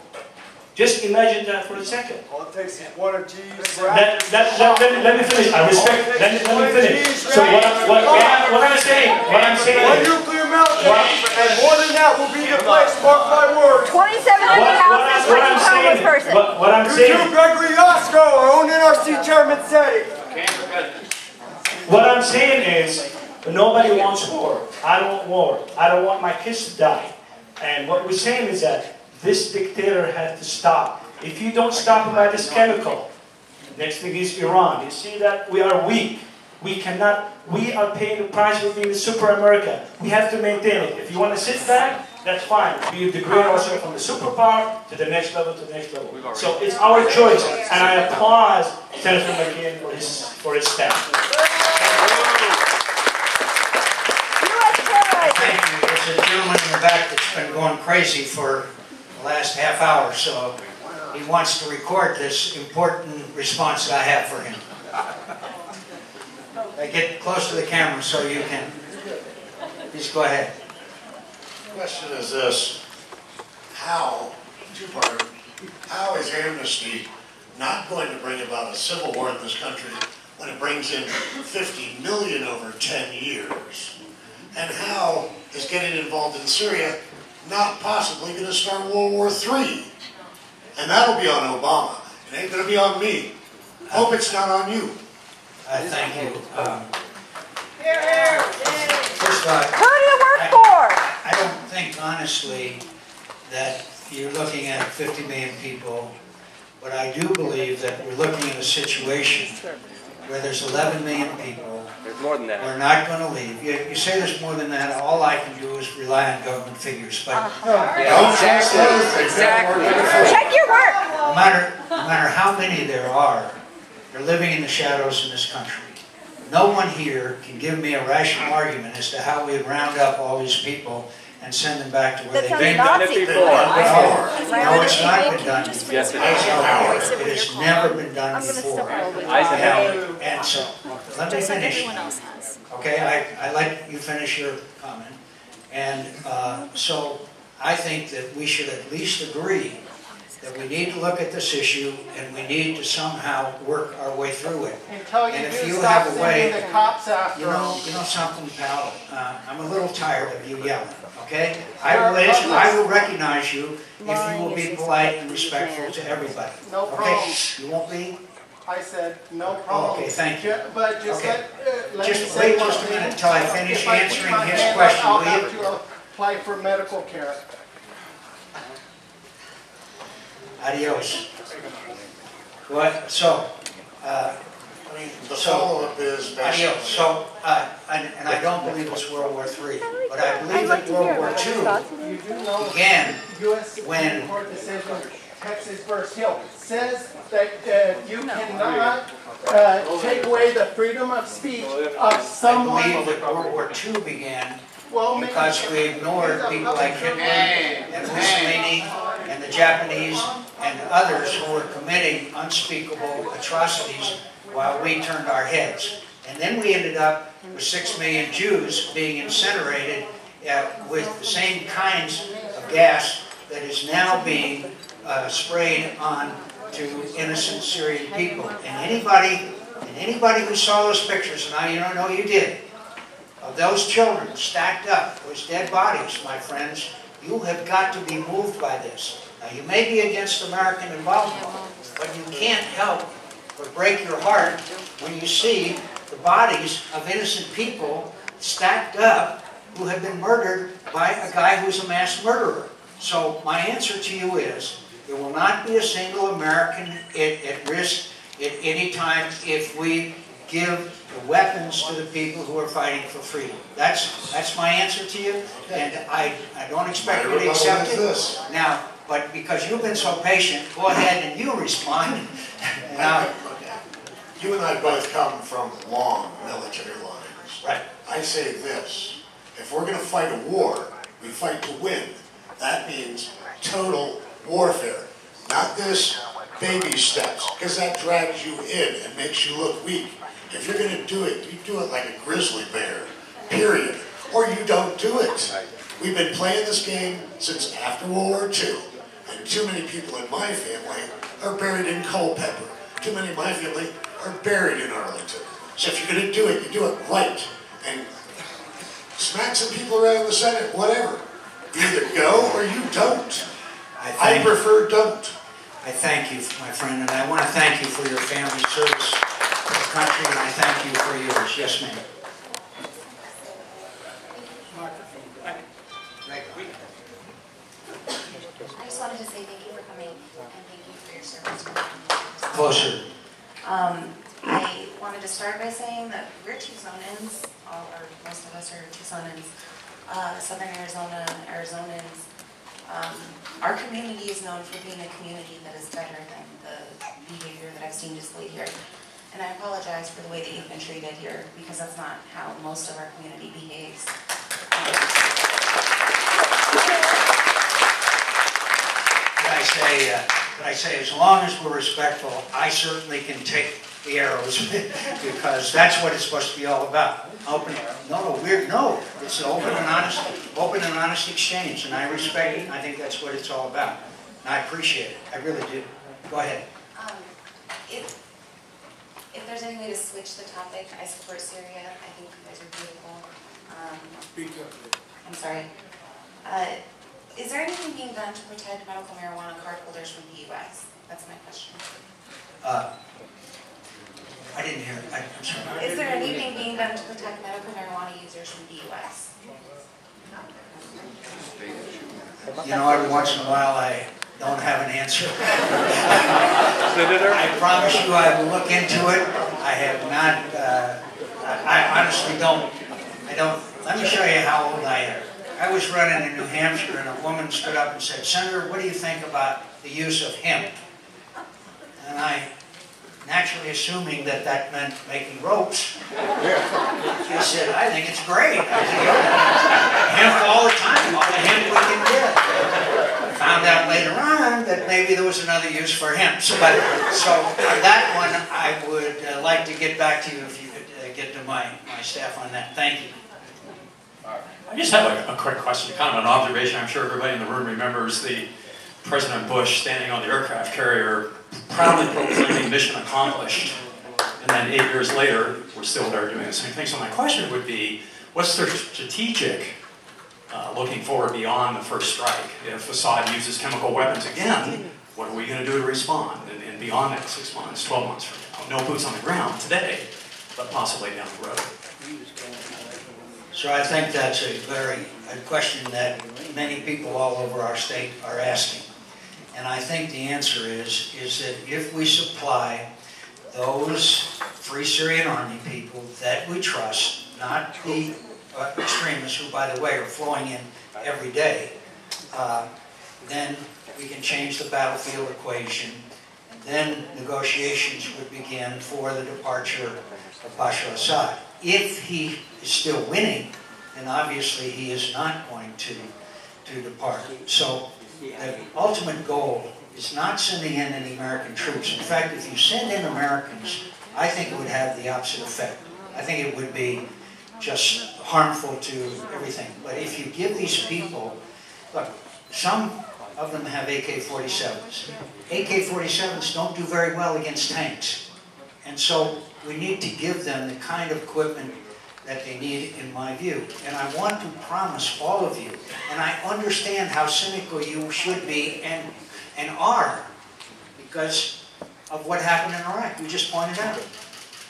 Just imagine that for a second. All it takes is one of G's. Let me finish. I respect. Let me finish. So what I'm saying. One nuclear meltdown, and more than that will be the place. Mark my words. 27 houses for each homeless person. What I'm saying. You too, Gregory Osco, our own NRC chairman said it. What I'm saying is, nobody wants war. I don't want war. I don't want my kids to die. And what we're saying is that this dictator has to stop. If you don't stop him by this chemical, next thing is Iran. You see that we are weak. We are paying the price for being the super America. We have to maintain it. If you want to sit back, that's fine. We degrade ourselves from the superpower to the next level to the next level. So it's our choice. And I applaud Senator McCain for his stand. Thank you. There's a gentleman in the back that's been going crazy for the last half hour, so he wants to record this important response that I have for him. Get close to the camera so you can. Please go ahead. The question is this: how is amnesty not going to bring about a civil war in this country when it brings in 50 million over 10 years? And how is getting involved in Syria not possibly going to start World War III? And that'll be on Obama. It ain't going to be on me. Hope it's not on you. Thank you. First of all, who do you work for? I don't think, honestly, that you're looking at 50 million people, but I do believe that we're looking at a situation where there's 11 million people. There's more than that. We're not going to leave. You say there's more than that. All I can do is rely on government figures. But Exactly. Check your work. No matter how many there are, they're living in the shadows in this country. No one here can give me a rational argument as to how we'd round up all these people and send them back to where they've been. Done it before. No, it's not been done before. Yes, it has. It has never been done before. Eisenhower. And so, let me finish. Okay, I let you finish your comment. And so I think that we should at least agree that we need to look at this issue and we need to somehow work our way through it. Until you And if do you stop have a way, sending the cops after you know them. something, pal, I'm a little tired of you yelling, okay? I will recognize you if you will be polite and respectful to everybody. No Okay? problem. You won't be? I said, no problem. Okay, thank you. But just Okay. let me Just say wait one just a thing. minute until I finish If I keep answering my his hand up, question, I'll will have you? to apply for medical care. Adios. What? So, The follow-up is basically... adios. So, and I don't believe it's World War III, but I believe that World War II began U.S. when... Supreme Court decision, Texas versus Hill, says that you cannot take away the freedom of speech of someone. I believe that World War II began because we ignored people like Hitler and Mussolini and the Japanese and others who were committing unspeakable atrocities while we turned our heads. And then we ended up with 6 million Jews being incinerated with the same kinds of gas that is now being sprayed on to innocent Syrian people. And anybody who saw those pictures, and I know you did, of those children stacked up, those dead bodies, my friends, you have got to be moved by this. Now, you may be against American involvement, but you can't help but break your heart when you see the bodies of innocent people stacked up who have been murdered by a guy who's a mass murderer. So my answer to you is, there will not be a single American at risk at any time if we give the weapons to the people who are fighting for freedom. That's my answer to you, and I don't expect you to accept it. Now, but because you've been so patient, go ahead and you respond. Now, you and I both come from long military lines. Right. I say this, if we're going to fight a war, we fight to win. That means total warfare, not this baby steps, because that drags you in and makes you look weak. If you're going to do it, you do it like a grizzly bear, period. Or you don't do it. We've been playing this game since after World War II, and too many people in my family are buried in Culpeper. Too many in my family are buried in Arlington. So if you're going to do it, you do it right. And smack some people around the Senate, whatever. You either go or you don't. I prefer don't. I thank you, my friend, and I want to thank you for your family service to the country, and I thank you for yours. Yes, ma'am. I just wanted to say thank you for coming and thank you for your service. Closer. I wanted to start by saying that we're Tucsonans, or most of us are Tucsonans, Southern Arizona, Arizonans. Our community is known for being a community that is better than the behavior that I've seen displayed here. And I apologize for the way that you've been treated here, because that's not how most of our community behaves. But I say, as long as we're respectful, I certainly can take the arrows because that's what it's supposed to be all about. No, it's an open and honest exchange, and I respect it, and I think that's what it's all about. And I appreciate it, I really do. Go ahead. If there's any way to switch the topic, I support Syria. I think you guys are beautiful. Speak up. I'm sorry. Is there anything being done to protect medical marijuana card holders from the U.S.? That's my question. I didn't hear it. I'm sorry. Is there anything being done to protect medical marijuana users from the U.S.? You know, every once in a while I don't have an answer. I promise you I will look into it. I have not, I honestly don't. Let me show you how old I am. I was running in New Hampshire and a woman stood up and said, "Senator, what do you think about the use of hemp?" And I, naturally assuming that that meant making ropes, I said, "I think it's great. I think hemp all the time, all the hemp we can get." Found out later on that maybe there was another use for hemp. So on that one, I would like to get back to you if you could get to my staff on that. Thank you. I just have a quick question, kind of an observation. I'm sure everybody in the room remembers the President Bush standing on the aircraft carrier proudly proclaiming mission accomplished. And then 8 years later, we're still there doing the same thing. So my question would be, what's their strategic looking forward beyond the first strike? If Assad uses chemical weapons again, what are we going to do to respond? And beyond that, 6 months, 12 months from now. No boots on the ground today, but possibly down the road. So I think that's a question that many people all over our state are asking. And I think the answer is that if we supply those Free Syrian Army people that we trust, not the extremists who, by the way, are flowing in every day, then we can change the battlefield equation. And then negotiations would begin for the departure of Bashar Assad. If he is still winning, then obviously he is not going to depart. So the ultimate goal is not sending in any American troops. In fact, if you send in Americans, I think it would have the opposite effect. I think it would be just harmful to everything. But if you give these people, look, some of them have AK-47s. AK-47s don't do very well against tanks. And so we need to give them the kind of equipment that they need, in my view. And I want to promise all of you, and I understand how cynical you should be and are, because of what happened in Iraq. We just pointed out.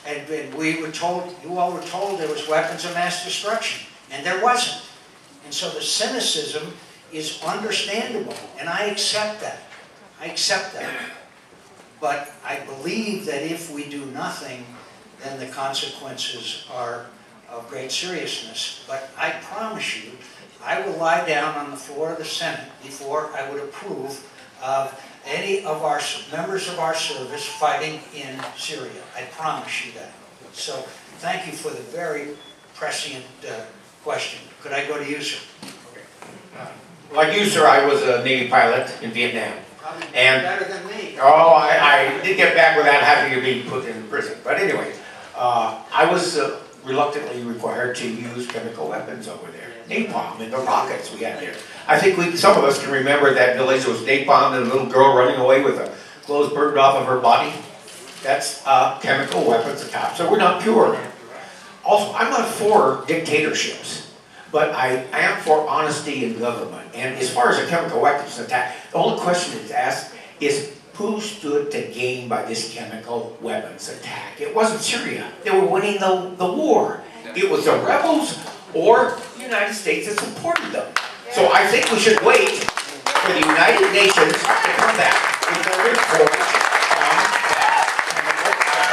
And we were told, you all were told there was weapons of mass destruction, and there wasn't. And so the cynicism is understandable, and I accept that. I accept that. But I believe that if we do nothing, then the consequences are of great seriousness. But I promise you, I will lie down on the floor of the Senate before I would approve of any of our members of our service fighting in Syria. I promise you that. So thank you for the very prescient question. Could I go to you, sir? Like you, sir, I was a Navy pilot in Vietnam. And better than me. Oh, I did get back without having to be put in prison. But anyway, I was reluctantly required to use chemical weapons over there. Napalm and the rockets we had there. I think some of us can remember that village. There was napalm and a little girl running away with her clothes burned off of her body. That's chemical weapons attack. So we're not pure. Also, I'm not for dictatorships, but I am for honesty in government. And as far as a chemical weapons attack, the only question that's asked is who stood to gain by this chemical weapons attack? It wasn't Syria. They were winning the war. It was the rebels or the United States that supported them. So I think we should wait for the United Nations to come back with a report on that chemical weapons.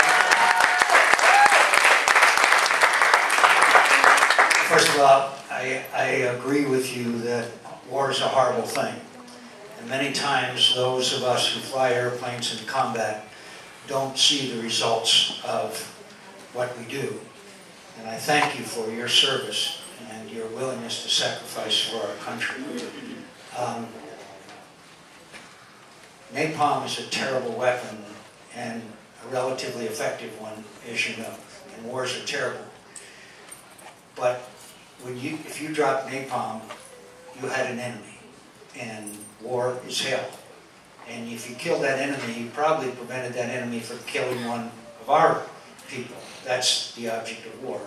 First of all, I agree with you that war is a horrible thing. And many times those of us who fly airplanes in combat don't see the results of what we do. And I thank you for your service and your willingness to sacrifice for our country. Napalm is a terrible weapon and a relatively effective one, as you know. And wars are terrible. But if you dropped napalm, you had an enemy. And war is hell. And if you killed that enemy, you probably prevented that enemy from killing one of our people. That's the object of war.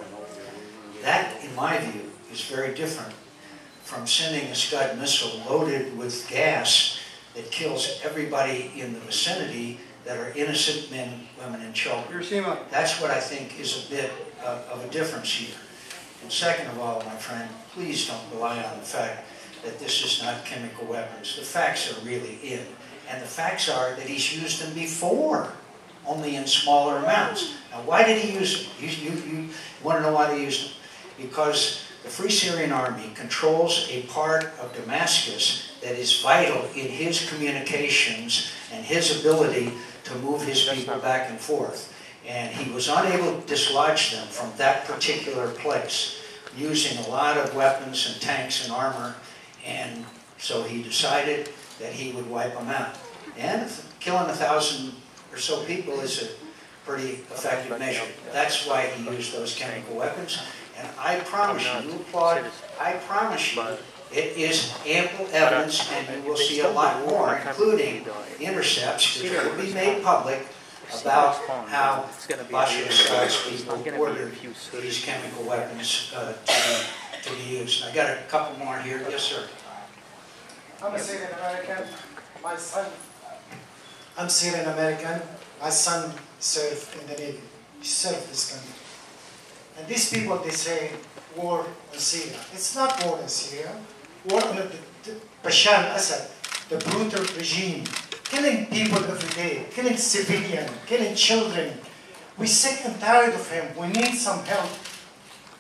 That, in my view, is very different from sending a Scud missile loaded with gas that kills everybody in the vicinity that are innocent men, women, and children. That's what I think is a bit of a difference here. And second of all, my friend, please don't rely on the fact that this is not chemical weapons. The facts are really in. And the facts are that he's used them before, only in smaller amounts. Now, why did he use them? You want to know why they used them? Because the Free Syrian Army controls a part of Damascus that is vital in his communications and his ability to move his people back and forth. And he was unable to dislodge them from that particular place, using a lot of weapons and tanks and armor. And so he decided that he would wipe them out. And killing 1,000 or so people is a pretty effective measure. That's why he used those chemical weapons. And I promise you, I promise you, it is ample evidence, and you will see a lot more, including intercepts, which will be made public, about how Bashar Assad's people ordered these chemical weapons to be used. I got a couple more here. Yes, sir. I'm a Syrian American. I'm Syrian American. My son served in the Navy. He served this country. And these people, they say war on Syria. It's not war on Syria. War on Bashar al-Assad, the brutal regime, killing people every day, killing civilians, killing children. We're sick and tired of him. We need some help.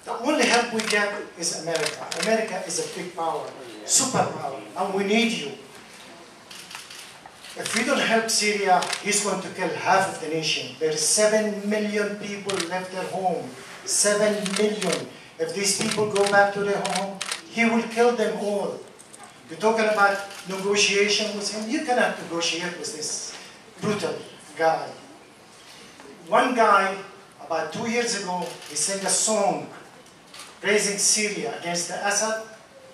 The only help we get is America. America is a big power, superpower, and we need you. If we don't help Syria, he's going to kill half of the nation. There's 7 million people left their home. 7 million. If these people go back to their home, he will kill them all. You're talking about negotiation with him? You cannot negotiate with this brutal guy. One guy, about 2 years ago, he sang a song praising Syria against the Assad.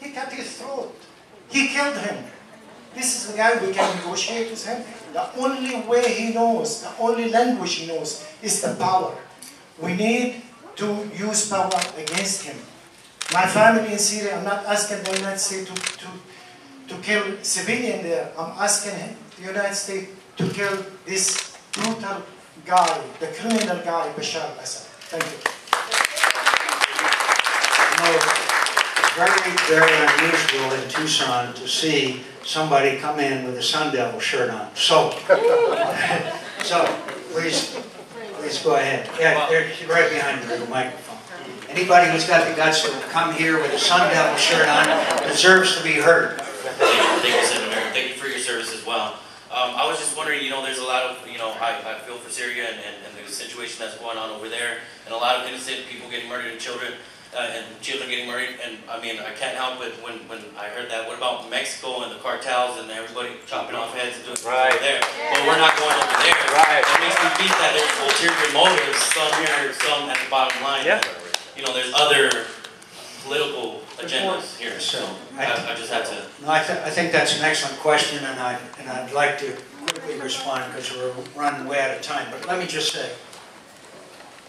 He cut his throat. He killed him. This is the guy we can negotiate with him. The only way he knows, the only language he knows is the power. We need to use power against him. My family in Syria, I'm not asking the United States to kill civilians there. I'm asking the United States to kill this brutal guy, the criminal guy, Bashar al-Assad. Thank you. You know, it's very, very unusual in Tucson to see somebody come in with a Sun Devil shirt on. So please go ahead. Yeah, they're right behind you with the microphone. Anybody who's got the guts to come here with a Sun Devil shirt on deserves to be heard. Thank you, Senator. Thank you for your service as well. I was just wondering, there's a lot of, I feel for Syria and the situation that's going on over there, and a lot of innocent people getting murdered and children getting murdered. And I mean, I can't help but when I heard that, what about Mexico and the cartels and everybody chopping off heads and doing stuff over there? But we're not going over there. That makes me think that there's ulterior motives, some here, some at the bottom line. Yeah. There's other political agendas here. So I just had to. No, I think that's an excellent question, and I'd like to quickly respond because we're running way out of time. But let me just say,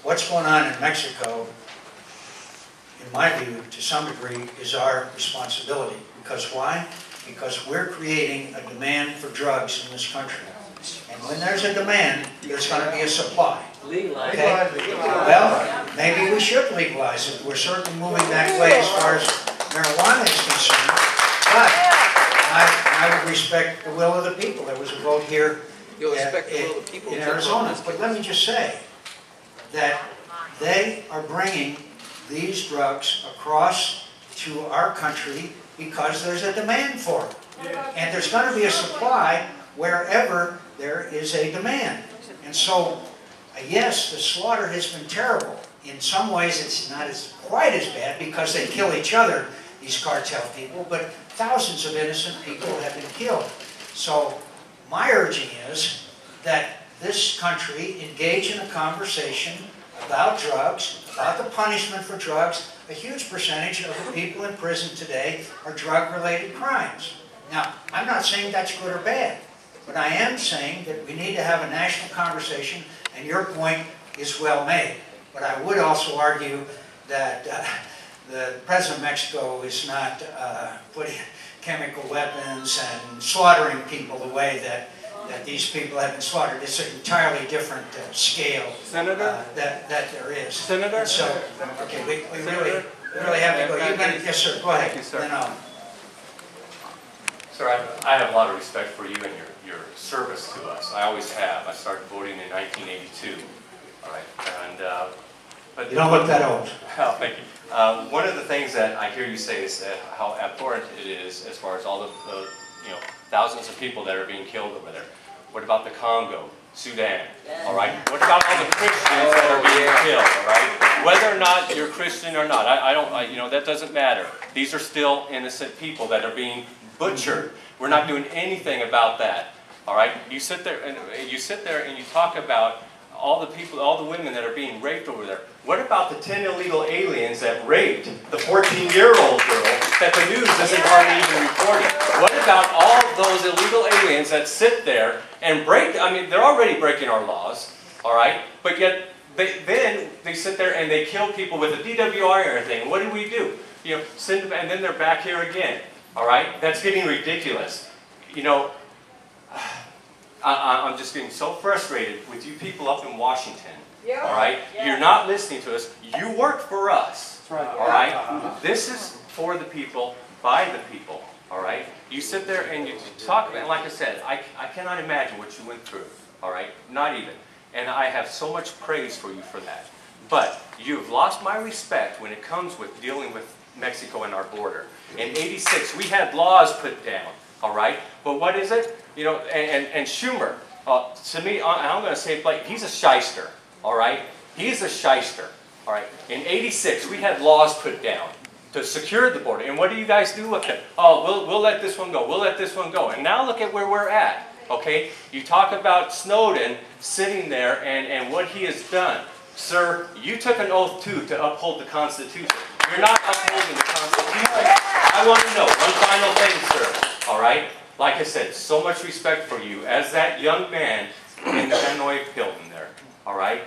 what's going on in Mexico, in my view, to some degree, is our responsibility. Because why? Because we're creating a demand for drugs in this country. And when there's a demand, there's going to be a supply. Legalize. Okay? Well, maybe we should legalize it. We're certainly moving that way as far as marijuana is concerned. But I would respect the will of the people. There was a vote here in Arizona. But let me just say that they are bringing these drugs across to our country because there's a demand for them. And there's going to be a supply wherever there is a demand. And so, yes, the slaughter has been terrible. In some ways, it's not quite as bad because they kill each other, these cartel people, but thousands of innocent people have been killed. So, my urging is that this country engage in a conversation about drugs, about the punishment for drugs. A huge percentage of the people in prison today are drug-related crimes. Now, I'm not saying that's good or bad, but I am saying that we need to have a national conversation, and your point is well made. But I would also argue that the President of Mexico is not putting chemical weapons and slaughtering people the way that these people have been slaughtered. It's an entirely different scale that there is. Senator? And so, okay, we really have to go. Yes, sir, go ahead. Thank you, sir. Then Sir, I have a lot of respect for you and your service to us. I always have. I started voting in 1982. All right, and but you don't look that old. Oh, thank you. One of the things that I hear you say is how abhorrent it is as far as all the thousands of people that are being killed over there. What about the Congo, Sudan? All right. What about all the Christians that are being killed? All right. Whether or not you're Christian or not, that doesn't matter. These are still innocent people that are being butchered. We're not doing anything about that. All right. You sit there and you talk about all the people, all the women that are being raped over there? What about the 10 illegal aliens that raped the 14-year-old girl that the news isn't hardly even reporting? What about all those illegal aliens that sit there and break, I mean, they're already breaking our laws, all right? But yet, then they sit there and they kill people with a DWI and everything. What do? You know, send them, and then they're back here again, all right? That's getting ridiculous. You know, I'm just getting so frustrated with you people up in Washington. Yeah. All right? Yeah. You're not listening to us. You work for us. That's right. All right? This is for the people, by the people. All right? You sit there and you talk about, and like I said, I cannot imagine what you went through. All right? Not even. And I have so much praise for you for that. But you've lost my respect when it comes with dealing with Mexico and our border. In '86, we had laws put down. All right? But what is it? You know, and Schumer, to me, I'm going to say it like, he's a shyster. All right? He's a shyster. All right? In '86, we had laws put down to secure the border. And what do you guys do with it? Oh, we'll let this one go. We'll let this one go. And now look at where we're at. Okay? You talk about Snowden sitting there and what he has done. Sir, you took an oath, too, to uphold the Constitution. You're not upholding the Constitution. I want to know one final thing, sir. All right? Like I said, so much respect for you as that young man in the Hanoi Hilton there. All right?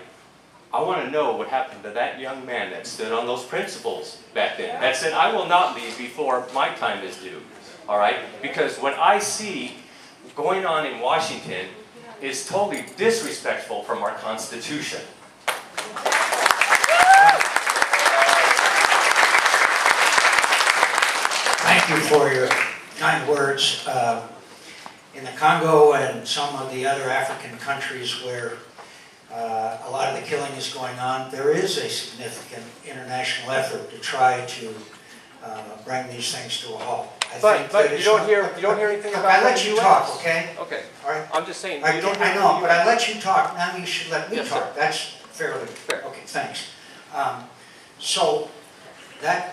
I want to know what happened to that young man that stood on those principles back then. That said, I will not leave before my time is due. All right? Because what I see going on in Washington is totally disrespectful from our Constitution. Thank you for your kind words. In the Congo and some of the other African countries where a lot of the killing is going on, there is a significant international effort to try to bring these things to a halt. But you don't hear anything about it. I let you talk, okay? Okay. All right. I'm just saying. I know, but I let you talk. Now you should let me Yes, talk. sir. That's fairly fair. Okay, thanks. So there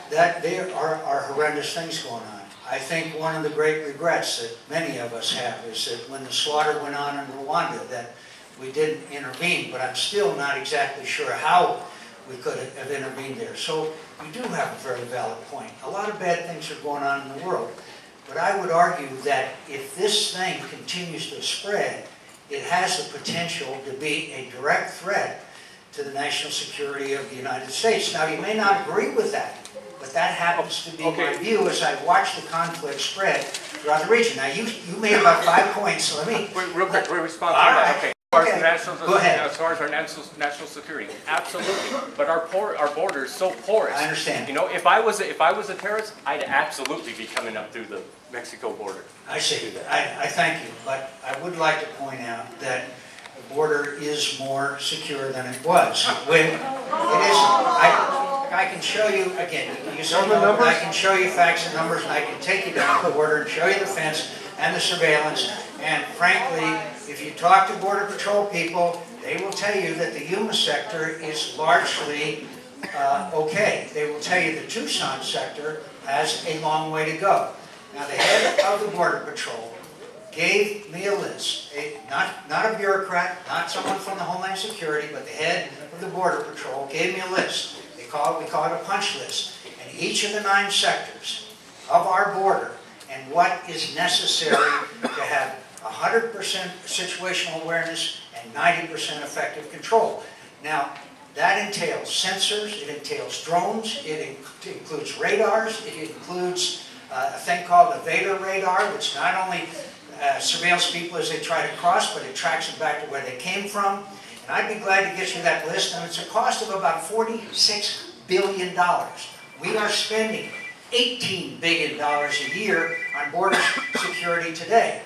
are horrendous things going on. I think one of the great regrets that many of us have is that when the slaughter went on in Rwanda that we didn't intervene, but I'm still not exactly sure how we could have intervened there. So you do have a very valid point. A lot of bad things are going on in the world. But I would argue that if this thing continues to spread, it has the potential to be a direct threat to the national security of the United States. Now, you may not agree with that, but that happens to be my view as I watch the conflict spread throughout the region. Now, you made about 5 points, so let me... Real quick, we'll respond to All that. right. Okay. Go ahead. As far as our national security, absolutely. But our border is so porous. I understand. You know, if I was a terrorist, I'd absolutely be coming up through the Mexico border. I see. I thank you, but I would like to point out that the border is more secure than it was. When it isn't. I can show you, again, you said no, but I can show you facts and numbers, and I can take you down the border and show you the fence and the surveillance. And frankly, if you talk to Border Patrol people, they will tell you that the Yuma sector is largely okay. They will tell you the Tucson sector has a long way to go. Now, the head of the Border Patrol gave me a list, not a bureaucrat, not someone from the Homeland Security, but the head of the Border Patrol gave me a list. We call it a punch list. And each of the 9 sectors of our border and what is necessary to have 100% situational awareness and 90% effective control. Now, that entails sensors, it entails drones, it includes radars, it includes a thing called the Vader radar, which not only surveils people as they try to cross, but it tracks them back to where they came from. And I'd be glad to get you that list, and it's a cost of about $46 billion. We are spending $18 billion a year on border security today.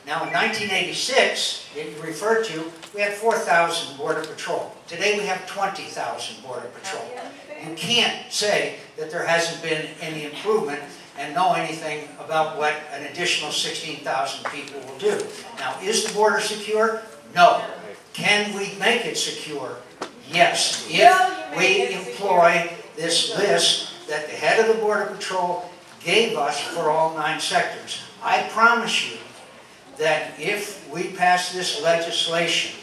Now, in 1986, that you referred to, we had 4,000 Border Patrol. Today, we have 20,000 Border Patrol. You can't say that there hasn't been any improvement and know anything about what an additional 16,000 people will do. Now, is the border secure? No. Can we make it secure? Yes. If we employ this list that the head of the Border Patrol gave us for all 9 sectors. I promise you that if we pass this legislation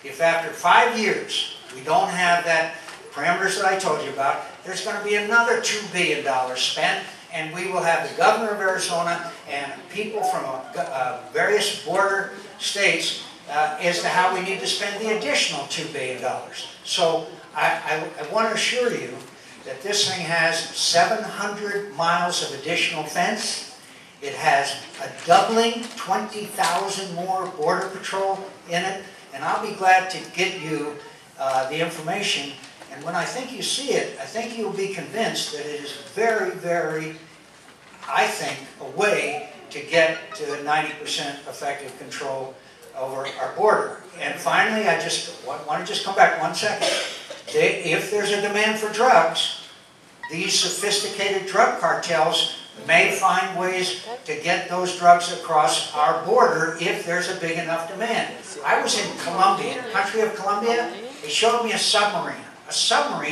if after 5 years we don't have that parameters that I told you about, there's going to be another $2 billion spent, and we will have the governor of Arizona and people from various border states as to how we need to spend the additional $2 billion. So I want to assure you that this thing has 700 miles of additional fence. It has a doubling, 20,000 more border patrol in it, and I'll be glad to get you the information. And when I think you see it, I think you'll be convinced that it is very, very, I think, a way to get to 90% effective control over our border. And finally, I just want to just come back 1 second. If there's a demand for drugs, these sophisticated drug cartels may find ways to get those drugs across our border if there's a big enough demand. I was in Colombia, the country of Colombia. They showed me a submarine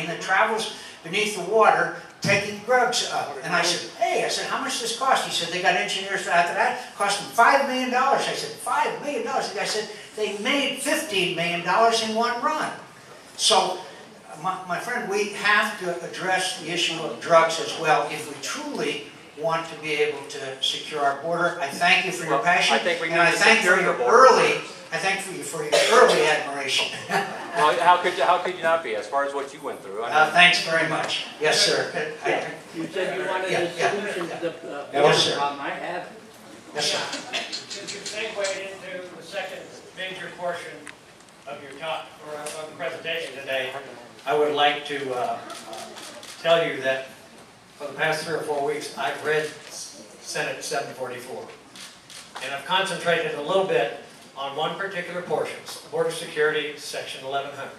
that travels beneath the water taking drugs up. And I said, hey, how much does this cost? He said, they got engineers after that. It cost them $5 million. I said, $5 million? The guy said, they made $15 million in one run. So, my friend, we have to address the issue of drugs as well if we truly want to be able to secure our border. I thank you for your passion, and I thank you for your early admiration. Well, how could you not be, as far as what you went through? Thanks very much. Yes, sir. You said you wanted a solution to the Yes, problem. I have. Yes, sir. Since you segued into the second major portion of your talk, or of the presentation today, I would like to tell you that for the past 3 or 4 weeks, I've read Senate 744. And I've concentrated a little bit on one particular portion, Border Security, Section 1100.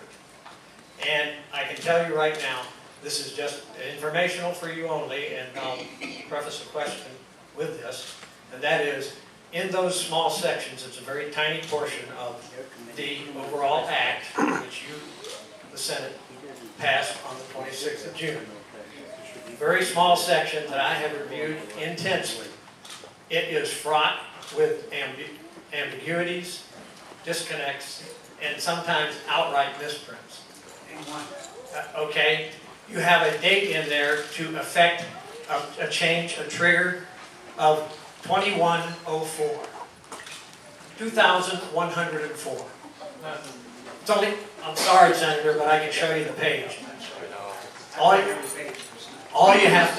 And I can tell you right now, this is just informational for you only, and I'll preface a question with this, and that is, in those small sections, it's a very tiny portion of the overall act, which you, the Senate, passed on the 26th of June. A very small section that I have reviewed intensely. It is fraught with ambiguities, disconnects, and sometimes outright misprints. Okay, you have a date in there to affect a change, a trigger of 2104. 2,104. It's only, I'm sorry, Senator, but I can show you the page. All you have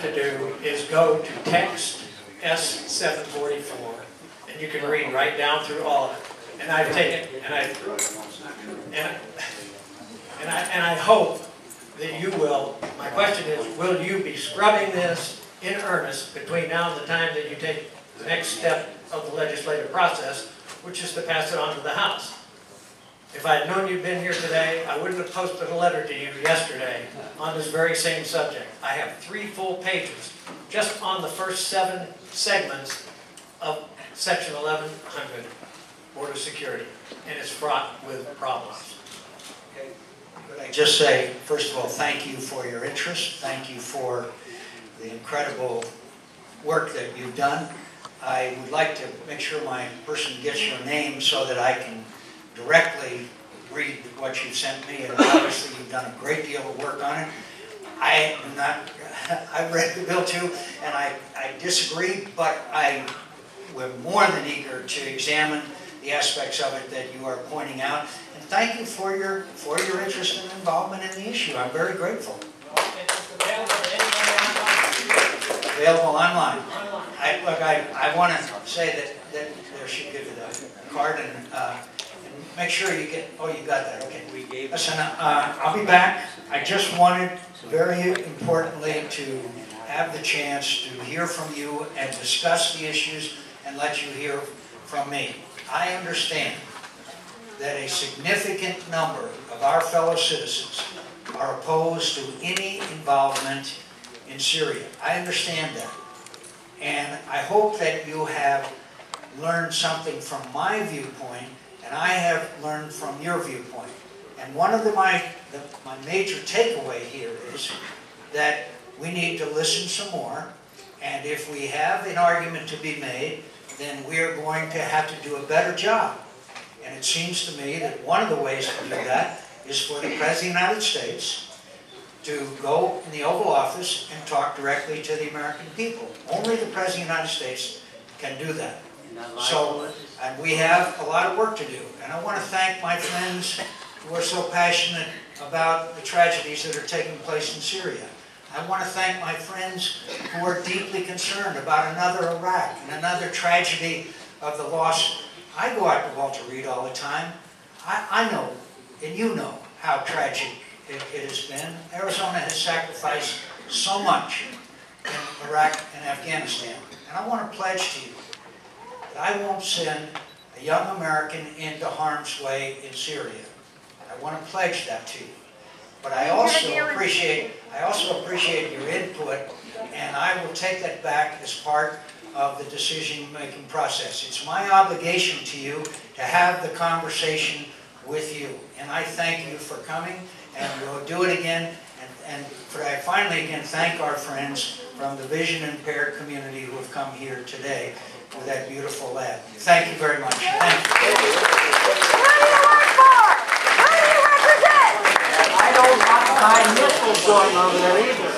to do is go to text S744, and you can read right down through all of it. And I've taken, and I hope that you will. My question is, will you be scrubbing this in earnest between now and the time that you take the next step of the legislative process, which is to pass it on to the House? If I had known you'd been here today, I wouldn't have posted a letter to you yesterday on this very same subject. I have 3 full pages just on the first 7 segments of Section 1100, Border Security, and it's fraught with problems. Okay. Could I just say, first of all, thank you for your interest. Thank you for the incredible work that you've done. I would like to make sure my person gets your name so that I can directly read what you sent me, and obviously you've done a great deal of work on it. I read the bill too, and I disagree, but I am more than eager to examine the aspects of it that you are pointing out. And thank you for your interest and involvement in the issue. I'm very grateful. Available online. I want to say that there should give you the card and make sure you get. Oh, you got that. Okay. Listen, I'll be back. I just wanted, very importantly, to have the chance to hear from you and discuss the issues and let you hear from me. I understand that a significant number of our fellow citizens are opposed to any involvement in Syria. I understand that. And I hope that you have learned something from my viewpoint, and I have learned from your viewpoint. And one of my major takeaway here is that we need to listen some more, and if we have an argument to be made, then we're going to have to do a better job And it seems to me that one of the ways to do that is for the President of the United States to go in the Oval Office and talk directly to the American people. Only the President of the United States can do that. So, and we have a lot of work to do. And I want to thank my friends who are so passionate about the tragedies that are taking place in Syria. I want to thank my friends who are deeply concerned about another Iraq and another tragedy of the loss. I go out to Walter Reed all the time. I know, and you know, how tragic it has been. Arizona has sacrificed so much in Iraq and Afghanistan. And I want to pledge to you that I won't send a young American into harm's way in Syria. I want to pledge that to you. But I also appreciate your input, and I will take that back as part of the decision-making process. It's my obligation to you to have the conversation with you. And I thank you for coming, and we'll do it again. And I finally again thank our friends from the vision-impaired community who have come here today with that beautiful lab. Thank you very much. Thank you. Who do you work for? Who do you represent? I don't buy missiles going over there either.